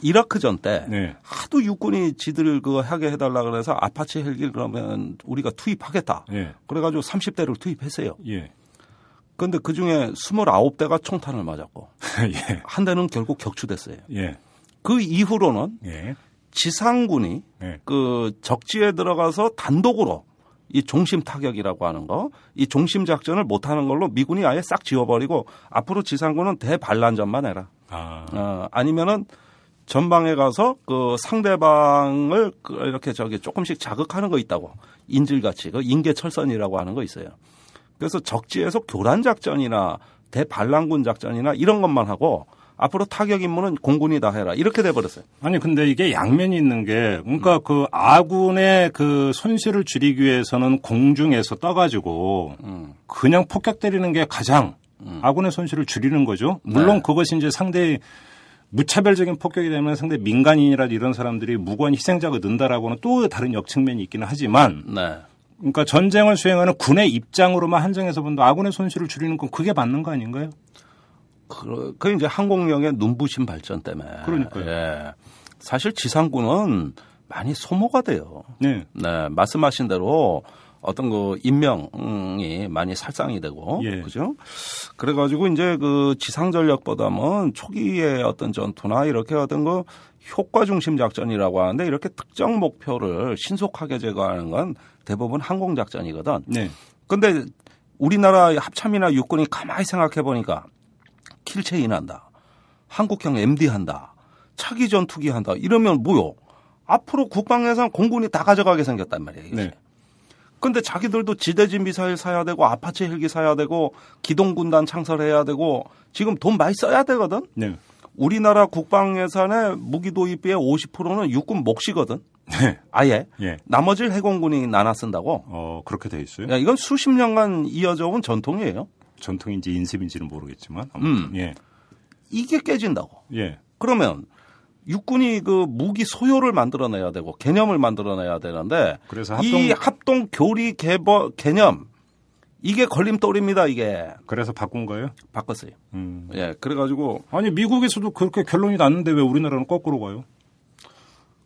이라크전 때, 네. 하도 육군이 지들을 그거 하게 해달라 그래서 아파치 헬기를 그러면 우리가 투입하겠다. 네. 그래가지고 30대를 투입했어요. 예. 근데 그 중에 29대가 총탄을 맞았고, 예. 한 대는 결국 격추됐어요. 예. 그 이후로는 예. 지상군이 예. 그 적지에 들어가서 단독으로 이 종심 타격이라고 하는 거, 이 종심 작전을 못하는 걸로 미군이 아예 싹 지워버리고 앞으로 지상군은 대반란전만 해라. 아니면은 전방에 가서 그 상대방을 이렇게 조금씩 자극하는 거 있다고. 인질같이 그 인계철선이라고 하는 거 있어요. 그래서 적지에서 교란 작전이나 대반란군 작전이나 이런 것만 하고 앞으로 타격 임무는 공군이 다 해라. 이렇게 돼버렸어요. 아니, 근데 이게 양면이 있는 게, 그러니까 그 아군의 그 손실을 줄이기 위해서는 공중에서 떠가지고 그냥 폭격 때리는 게 가장 아군의 손실을 줄이는 거죠. 물론 그것이 이제 상대히 무차별적인 폭격이 되면 상대 민간인이라든지 이런 사람들이 무고한 희생자가 는다라고는 또 다른 역측면이 있기는 하지만 그러니까 전쟁을 수행하는 군의 입장으로만 한정해서 본다 아군의 손실을 줄이는 건 그게 맞는 거 아닌가요? 그 이제 항공력의 눈부신 발전 때문에. 그러니까요. 예. 사실 지상군은 많이 소모가 돼요. 네. 네. 말씀하신 대로 어떤 그 인명이 많이 살상이 되고. 예. 그죠? 그래가지고 이제 그 지상 전력보다는 초기에 어떤 전투나 이렇게 어떤 그 효과 중심 작전이라고 하는데 이렇게 특정 목표를 신속하게 제거하는 건 대부분 항공 작전이거든. 네. 근데 우리나라 합참이나 육군이 가만히 생각해 보니까 킬체인 한다. 한국형 MD 한다. 차기 전투기 한다. 이러면 뭐요? 앞으로 국방예산 공군이 다 가져가게 생겼단 말이에요. 네. 근데 자기들도 지대진 미사일 사야 되고 아파치 헬기 사야 되고 기동군단 창설해야 되고 지금 돈 많이 써야 되거든. 네. 우리나라 국방예산의 무기 도입비의 50%는 육군 몫이거든. 네. 아예. 예. 나머지를 해공군이 나눠 쓴다고. 그렇게 돼 있어요? 야, 이건 수십 년간 이어져 온 전통이에요. 전통인지 인습인지는 모르겠지만. 예. 이게 깨진다고. 예. 그러면 육군이 그 무기 소요를 만들어내야 되고 개념을 만들어내야 되는데 그래서 이 합동 교리 개념 이게 걸림돌입니다. 이게. 그래서 바꾼 거예요? 바꿨어요. 예. 그래가지고 아니 미국에서도 그렇게 결론이 났는데 왜 우리나라는 거꾸로 가요?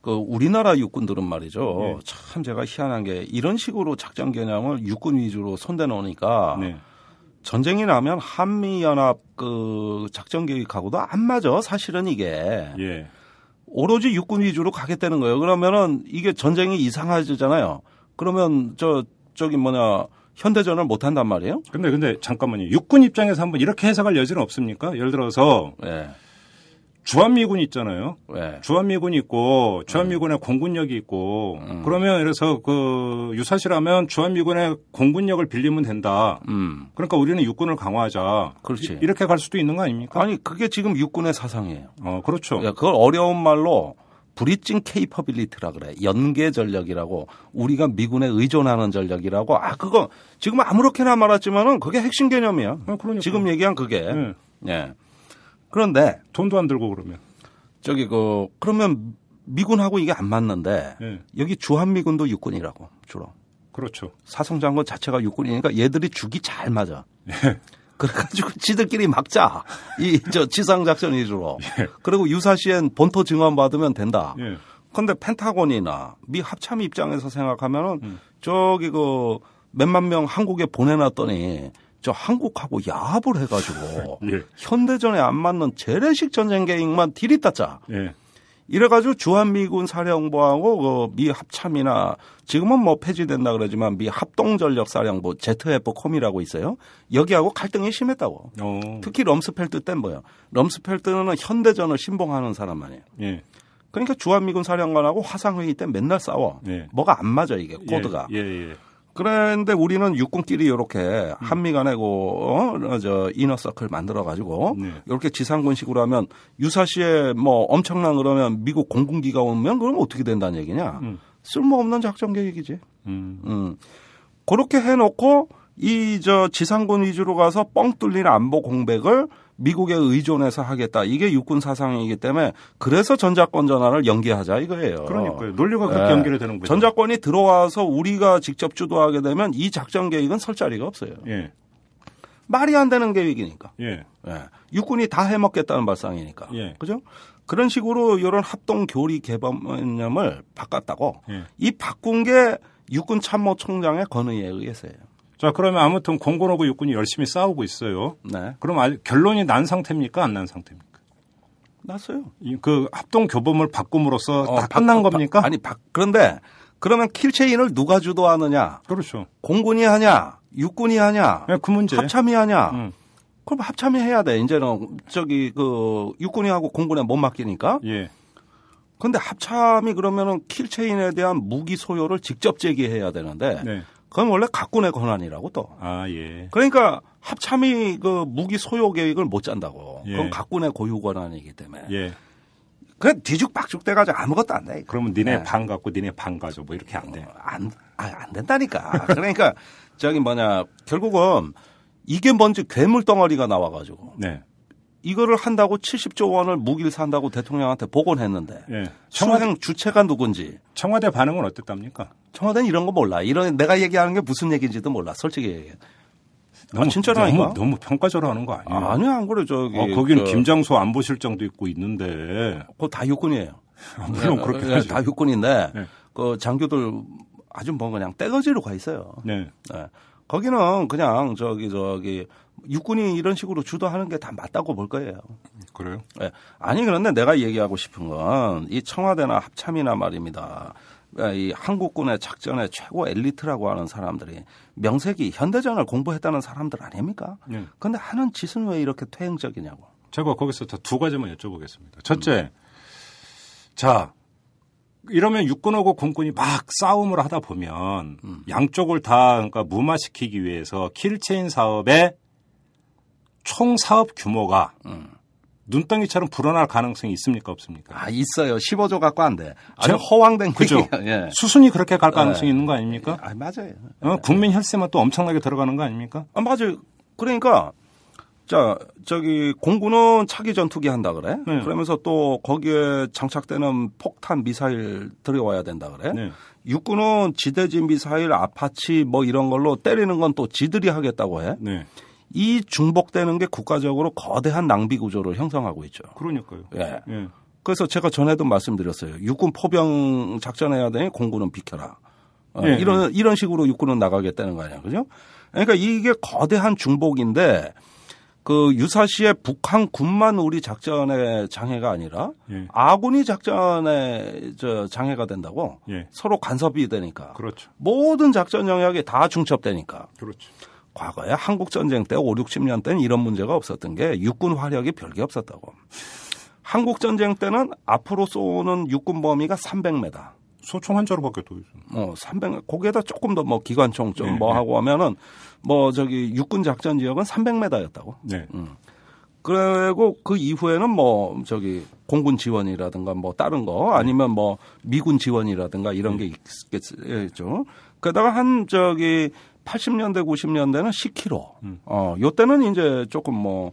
그 우리나라 육군들은 말이죠. 참 제가 희한한 게 이런 식으로 작전 개념을 육군 위주로 손대놓으니까 전쟁이 나면 한미연합 그 작전 계획하고도 안 맞아. 사실은 이게. 예. 오로지 육군 위주로 가겠다는 거예요. 그러면은 이게 전쟁이 이상해지잖아요. 그러면 저기 현대전을 못 한단 말이에요. 근데 잠깐만요. 육군 입장에서 한번 이렇게 해석할 여지는 없습니까? 예를 들어서 주한미군 있잖아요. 주한미군이 있고 주한미군의 공군력이 있고 그러면 그래서 그 유사시라면 주한미군의 공군력을 빌리면 된다. 그러니까 우리는 육군을 강화하자. 그렇지. 이렇게 갈 수도 있는 거 아닙니까? 아니 그게 지금 육군의 사상이에요. 그렇죠. 그걸 어려운 말로 브리징 케이퍼빌리티라 그래. 연계 전력이라고 우리가 미군에 의존하는 전력이라고. 그거 지금 아무렇게나 말했지만은 그게 핵심 개념이야. 그러니까. 지금 얘기한 그게. 예. 그런데 돈도 안 들고 그러면 그러면 미군하고 이게 안 맞는데 여기 주한미군도 육군이라고 주로. 그렇죠. 사성장군 자체가 육군이니까 얘들이 죽이 잘 맞아. 그래가지고 지들끼리 막자. 지상작전 위주로. 그리고 유사시엔 본토 증원 받으면 된다. 그런데 펜타곤이나 미 합참 입장에서 생각하면은 몇만 명 한국에 보내놨더니 저 한국하고 야합을 해가지고 현대전에 안 맞는 재래식 전쟁 계획만 들이땄자. 이래가지고 주한미군 사령부하고 미 합참이나 지금은 뭐 폐지된다 그러지만 미 합동전력사령부 ZFCOM이라고 있어요. 여기하고 갈등이 심했다고. 특히 럼스펠트 때는 뭐예요? 럼스펠트는 현대전을 신봉하는 사람 아니에요. 그러니까 주한미군 사령관하고 화상회의 때 맨날 싸워. 뭐가 안 맞아 이게 코드가. 그런데 우리는 육군끼리 이렇게 한미 간에 이너서클 만들어가지고 이렇게 지상군식으로 하면 유사시에 뭐 엄청난 그러면 미국 공군기가 오면 그럼 어떻게 된다는 얘기냐. 쓸모없는 작전 계획이지. 그렇게 해놓고 지상군 위주로 가서 뻥 뚫린 안보 공백을 미국에 의존해서 하겠다. 이게 육군 사상이기 때문에 그래서 전자권 전환을 연기하자 이거예요. 그러니까요. 논리가 그렇게 연결이 되는 거죠. 전자권이 들어와서 우리가 직접 주도하게 되면 이 작전 계획은 설 자리가 없어요. 말이 안 되는 계획이니까. 육군이 다 해먹겠다는 발상이니까. 그죠? 그런 식으로 이런 합동 교리 개념을 바꿨다고. 이 바꾼 게 육군 참모총장의 건의에 의해서예요. 자, 그러면 아무튼 공군하고 육군이 열심히 싸우고 있어요. 그럼 결론이 난 상태입니까? 안 난 상태입니까? 났어요. 그 합동 교범을 바꿈으로써 다 끝난 겁니까? 그런데 그러면 킬체인을 누가 주도하느냐? 그렇죠. 공군이 하냐? 육군이 하냐? 그 문제. 합참이 하냐? 그럼 합참이 해야 돼. 이제는 육군이 하고 공군에 못 맡기니까. 그런데 합참이 그러면은 킬체인에 대한 무기 소요를 직접 제기해야 되는데. 그건 원래 각군의 권한이라고 또. 그러니까 합참이 그 무기 소요 계획을 못 짠다고. 그건 각군의 고유 권한이기 때문에. 그래 뒤죽박죽 돼가지고 아무것도 안 돼. 그러면 니네 반 갖고 니네 반 가져 뭐 이렇게 안 돼. 안 된다니까. 그러니까 결국은 이게 뭔지 괴물 덩어리가 나와가지고. 이거를 한다고 70조 원을 무기를 산다고 대통령한테 보고는 했는데 수행 주체가 누군지. 청와대 반응은 어땠답니까? 청와대는 이런 거 몰라. 내가 얘기하는 게 무슨 얘기인지도 몰라. 솔직히 얘기해. 진짜라니까. 너무 평가절하 하는 거 아니에요? 아니야, 안 그래. 거기는 김장소 안보실장도 있고 있는데. 그거 다 육군이에요. 물론 그렇게 하죠. 다 육군인데 그 장교들 아주 그냥 떼거지로 가 있어요. 거기는 그냥 육군이 이런 식으로 주도하는 게 다 맞다고 볼 거예요. 그래요? 아니 그런데 내가 얘기하고 싶은 건 이 청와대나 합참이나 말입니다. 이 한국군의 작전의 최고 엘리트라고 하는 사람들이 명색이 현대전을 공부했다는 사람들 아닙니까? 그런데 하는 짓은 왜 이렇게 퇴행적이냐고. 제가 거기서 두 가지만 여쭤보겠습니다. 첫째, 자 이러면 육군하고 공군이 막 싸움을 하다 보면 양쪽을 다 그러니까 무마시키기 위해서 킬체인 사업의 총 사업 규모가 눈덩이처럼 불어날 가능성이 있습니까 없습니까? 있어요. 15조 갖고 안 돼. 아주 허황된 거죠. 수순이 그렇게 갈 가능성이 있는 거 아닙니까? 맞아요. 국민 혈세만 또 엄청나게 들어가는 거 아닙니까? 맞아요. 그러니까 공군은 차기 전투기 한다 그래. 그러면서 또 거기에 장착되는 폭탄 미사일 들여와야 된다 그래. 육군은 지대지 미사일 아파치 뭐 이런 걸로 때리는 건 또 지들이 하겠다고 해. 이 중복되는 게 국가적으로 거대한 낭비 구조를 형성하고 있죠. 그러니까요. 그래서 제가 전에도 말씀드렸어요. 육군 포병 작전해야 되니 공군은 비켜라. 이런 식으로 육군은 나가겠다는 거 아니야. 그죠? 그러니까 이게 거대한 중복인데 그 유사시에 북한 군만 우리 작전의 장애가 아니라 예. 아군이 작전의 장애가 된다고 예. 서로 간섭이 되니까 그렇죠. 모든 작전 영역이 다 중첩되니까 그렇죠. 과거에 한국전쟁 때 5, 60년 때는 이런 문제가 없었던 게 육군 화력이 별게 없었다고. 한국전쟁 때는 앞으로 쏘는 육군 범위가 300m. 소총 한 자루밖에 더 있어요. 300. 거기에다 조금 더 뭐 기관총 좀 뭐 하고 하면은 뭐 저기 육군 작전 지역은 300m였다고. 네. 그리고 그 이후에는 뭐 저기 공군 지원이라든가 뭐 다른 거 아니면 뭐 미군 지원이라든가 이런 게 있겠죠. 그러다가 한 저기 80년대 90년대는 10km. 요때는 이제 조금 뭐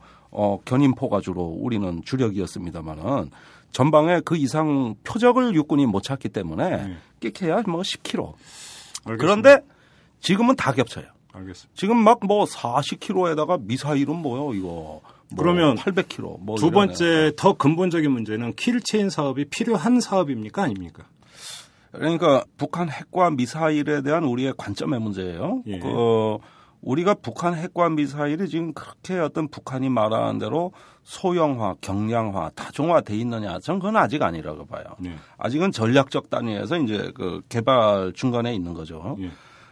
견인포가 주로 우리는 주력이었습니다만은 전방에 그 이상 표적을 육군이 못 찾기 때문에 끼켜야 뭐 10km. 알겠습니다. 그런데 지금은 다 겹쳐요. 알겠습니다. 지금 막 뭐 40km에다가 미사일은 뭐요 이거. 뭐 그러면 800km. 뭐 두 번째 더 근본적인 문제는 킬체인 사업이 필요한 사업입니까 아닙니까? 그러니까 북한 핵과 미사일에 대한 우리의 관점의 문제예요. 예. 우리가 북한 핵과 미사일이 지금 그렇게 어떤 북한이 말하는 대로 소형화, 경량화, 다종화돼 있느냐? 전 그건 아직 아니라고 봐요. 예. 아직은 전략적 단위에서 이제 그 개발 중간에 있는 거죠. 예.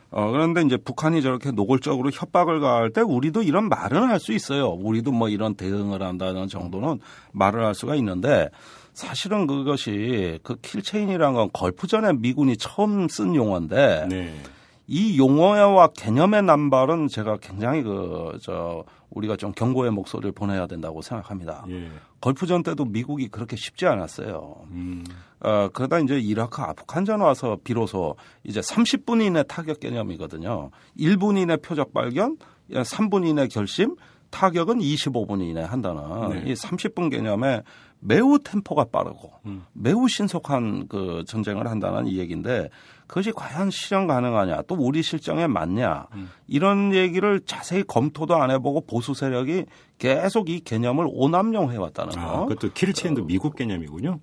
그런데 이제 북한이 저렇게 노골적으로 협박을 가할 때 우리도 이런 말은 할 수 있어요. 우리도 뭐 이런 대응을 한다는 정도는 말을 할 수가 있는데 사실은 그것이 그 킬체인이라는 건 걸프전에 미군이 처음 쓴 용어인데 네. 이 용어와 개념의 남발은 제가 굉장히 우리가 좀 경고의 목소리를 보내야 된다고 생각합니다. 예. 걸프전 때도 미국이 그렇게 쉽지 않았어요. 그러다 이제 이라크 아프간전 와서 비로소 이제 30분 이내 타격 개념이거든요. 1분 이내 표적 발견, 3분 이내 결심, 타격은 25분 이내 한다는 네. 이 30분 개념에 매우 템포가 빠르고 매우 신속한 그 전쟁을 한다는 이 얘기인데 그것이 과연 실현 가능하냐 또 우리 실정에 맞냐 이런 얘기를 자세히 검토도 안 해보고 보수 세력이 계속 이 개념을 오남용 해왔다는 거. 그것도 킬체인도 미국 개념이군요.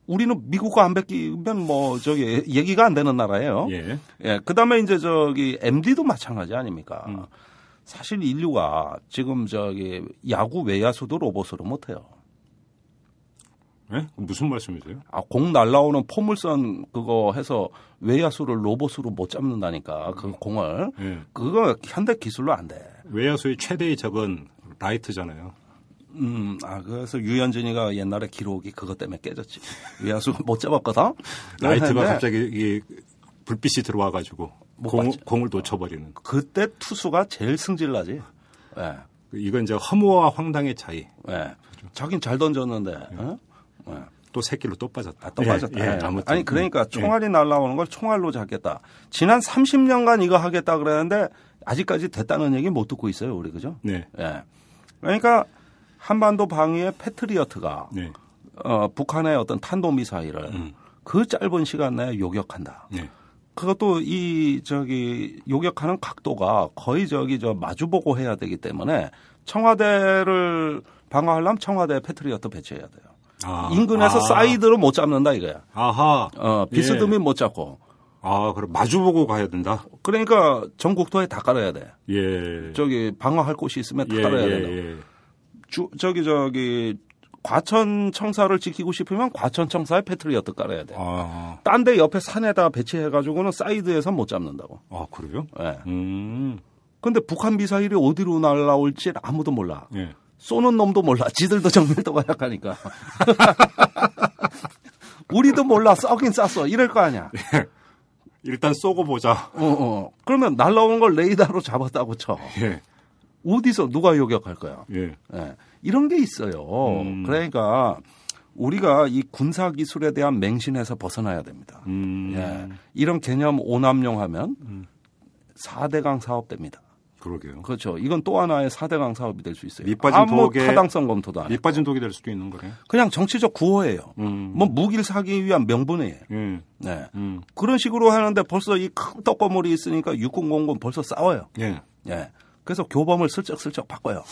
우리는 미국과 안 베끼면 뭐 저기 얘기가 안 되는 나라예요. 예. 예. 그다음에 이제 저기 MD도 마찬가지 아닙니까? 사실 인류가 지금 저기 야구 외야수도 로봇으로 못해요. 네? 무슨 말씀이세요? 공 날라오는 포물선 그거 해서 외야수를 로봇으로 못 잡는다니까 그 공을. 네. 그거 현대 기술로 안 돼. 외야수의 최대의 적은 라이트잖아요. 그래서 유현진이가 옛날에 기록이 그것 때문에 깨졌지. 외야수 못 잡았거든. 라이트가 갑자기 이 불빛이 들어와가지고 공을 놓쳐버리는. 그때 투수가 제일 승질나지. 네. 이건 이제 허무와 황당의 차이. 네. 자긴 잘 던졌는데. 네. 또 새끼로 또 빠졌다. 또 빠졌다. 예, 아무튼. 아니 그러니까 총알이 날라오는 걸 총알로 잡겠다. 지난 30년간 이거 하겠다 그랬는데 아직까지 됐다는 얘기 못 듣고 있어요, 우리 그죠? 네. 예. 그러니까 한반도 방위의 패트리어트가 네. 북한의 어떤 탄도 미사일을 그 짧은 시간 내에 요격한다. 네. 그것도 요격하는 각도가 거의 마주보고 해야 되기 때문에 청와대를 방어하려면 청와대에 패트리어트 배치해야 돼요. 인근에서 사이드로 못 잡는다 이거야. 아하. 비스듬히 못 잡고. 그럼 마주보고 가야 된다? 그러니까 전국토에 다 깔아야 돼. 예. 방어할 곳이 있으면 다 깔아야 된다. 과천 청사를 지키고 싶으면 과천 청사에 패트리어트 깔아야 돼. 딴 데 옆에 산에다 배치해가지고는 사이드에서 못 잡는다고. 그래요? 예. 근데 북한 미사일이 어디로 날라올지 아무도 몰라. 예. 쏘는 놈도 몰라. 지들도 정밀도가 약하니까. 우리도 몰라. 쏘긴 쐈어. 이럴 거 아니야. 일단 쏘고 보자. 그러면 날라오는 걸 레이더로 잡았다고 쳐. 예. 어디서 누가 요격할 거야. 예. 예. 이런 게 있어요. 그러니까 우리가 이 군사 기술에 대한 맹신에서 벗어나야 됩니다. 예. 이런 개념 오남용하면 4대강 사업 됩니다. 그러게요. 그렇죠. 이건 또 하나의 4대강 사업이 될 수 있어요. 밑빠진 독에 타당성 검토도 안 해요. 밑빠진 독이 될 수도 있는 거네요. 그냥 정치적 구호예요. 뭐 무기를 사기 위한 명분이에요. 네. 그런 식으로 하는데 벌써 이 큰 떡거물이 있으니까 육군 공군 벌써 싸워요. 예. 예. 그래서 교범을 슬쩍슬쩍 바꿔요.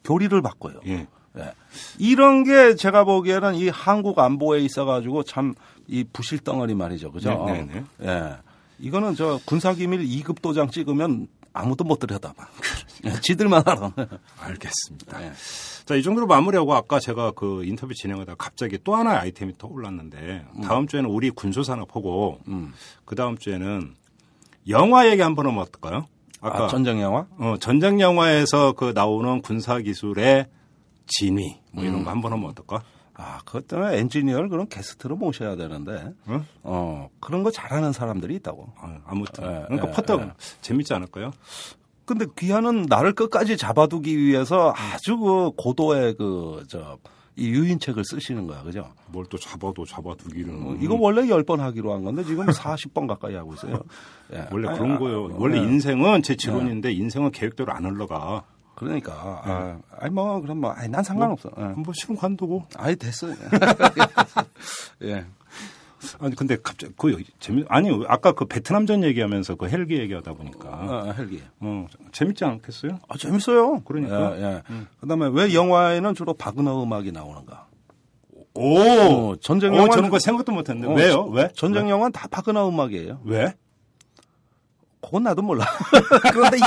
교리를 바꿔요. 예. 예. 이런 게 제가 보기에는 이 한국 안보에 있어가지고 참 이 부실 덩어리 말이죠. 그죠? 네. 예. 이거는 군사기밀 2급 도장 찍으면 아무도 못 들여다봐. 지들만 알아. 알겠습니다. 네. 자, 이 정도로 마무리하고 아까 제가 그 인터뷰 진행하다가 갑자기 또 하나의 아이템이 더 올랐는데 다음 주에는 우리 군수산업하고 그 다음 주에는 영화 얘기 한번 하면 어떨까요? 아까 전쟁 영화? 전쟁 영화에서 그 나오는 군사 기술의 진위 뭐 이런 거 한번 하면 어떨까? 그것 때문에 엔지니어를 그런 게스트로 모셔야 되는데, 그런 거 잘하는 사람들이 있다고. 아무튼. 그러니까 퍼뜩 재밌지 않을까요? 근데 귀하는 나를 끝까지 잡아두기 위해서 아주 그 고도의 이 유인책을 쓰시는 거야, 그죠? 뭘 또 잡아두기는. 이거 원래 10번 하기로 한 건데 지금 40번 가까이 하고 있어요. 예. 원래 그런 거예요. 원래 인생은 제 지론인데 인생은 계획대로 안 흘러가. 그러니까. 난 상관없어. 뭐 시간 관두고. 됐어요. 예. 아니, 근데 갑자기, 아까 그 베트남전 얘기하면서 그 헬기 얘기하다 보니까. 헬기. 재밌지 않겠어요? 재밌어요. 그러니까. 예. 그 다음에 왜 영화에는 주로 바그너 음악이 나오는가? 전쟁 영화. 저는 그거 생각도 못 했는데. 왜요? 왜? 전쟁 영화는 다 바그너 음악이에요. 왜? 그건 나도 몰라. 그런데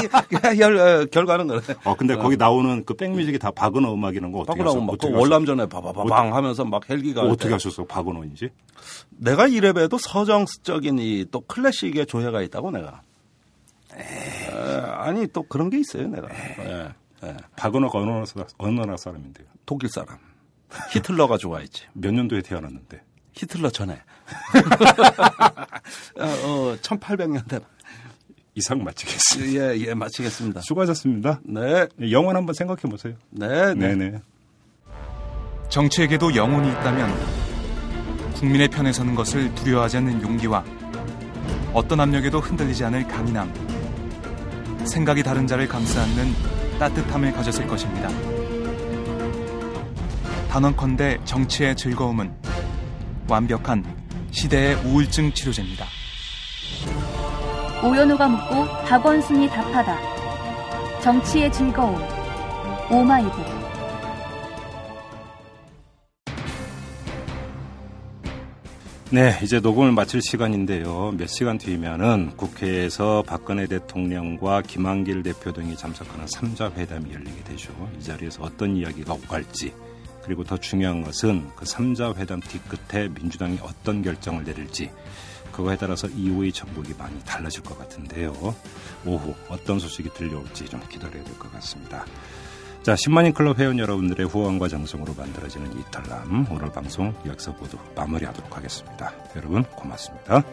결과는 그래. 근데 거기 나오는 그 백뮤직이 다 바그너 음악이라는 거 어떻게 하셨어요? 그 월남전에 바바바방 하면서 막 헬기가. 어떻게 하셨어? 바그너인지? 내가 이래봬도 서정적인 또 클래식의 조예가 있다고 내가. 아니 또 그런 게 있어요 내가. 바그너가 어느 나라 사람인데요? 독일 사람. 히틀러가 좋아했지. 몇 년도에 태어났는데? 히틀러 전에. 1800년대. 이상 마치겠습니다. 예, 마치겠습니다. 수고하셨습니다. 네. 영혼 한번 생각해 보세요. 네네. 정치에게도 영혼이 있다면 국민의 편에 서는 것을 두려워하지 않는 용기와 어떤 압력에도 흔들리지 않을 강인함, 생각이 다른 자를 감싸 안는 따뜻함을 가졌을 것입니다. 단언컨대 정치의 즐거움은 완벽한 시대의 우울증 치료제입니다. 오연호가 묻고 박원순이 답하다. 정치의 즐거움. 오마이북. 네, 이제 녹음을 마칠 시간인데요. 몇 시간 뒤면은 국회에서 박근혜 대통령과 김한길 대표 등이 참석하는 3자 회담이 열리게 되죠. 이 자리에서 어떤 이야기가 오갈지, 그리고 더 중요한 것은 그 3자 회담 뒤끝에 민주당이 어떤 결정을 내릴지, 그거에 따라서 이후의 전국이 많이 달라질 것 같은데요. 오후 어떤 소식이 들려올지 좀 기다려야 될 것 같습니다. 자, 10만인 클럽 회원 여러분들의 후원과 정성으로 만들어지는 이탈남, 오늘 방송 여기서 모두 마무리하도록 하겠습니다. 여러분 고맙습니다.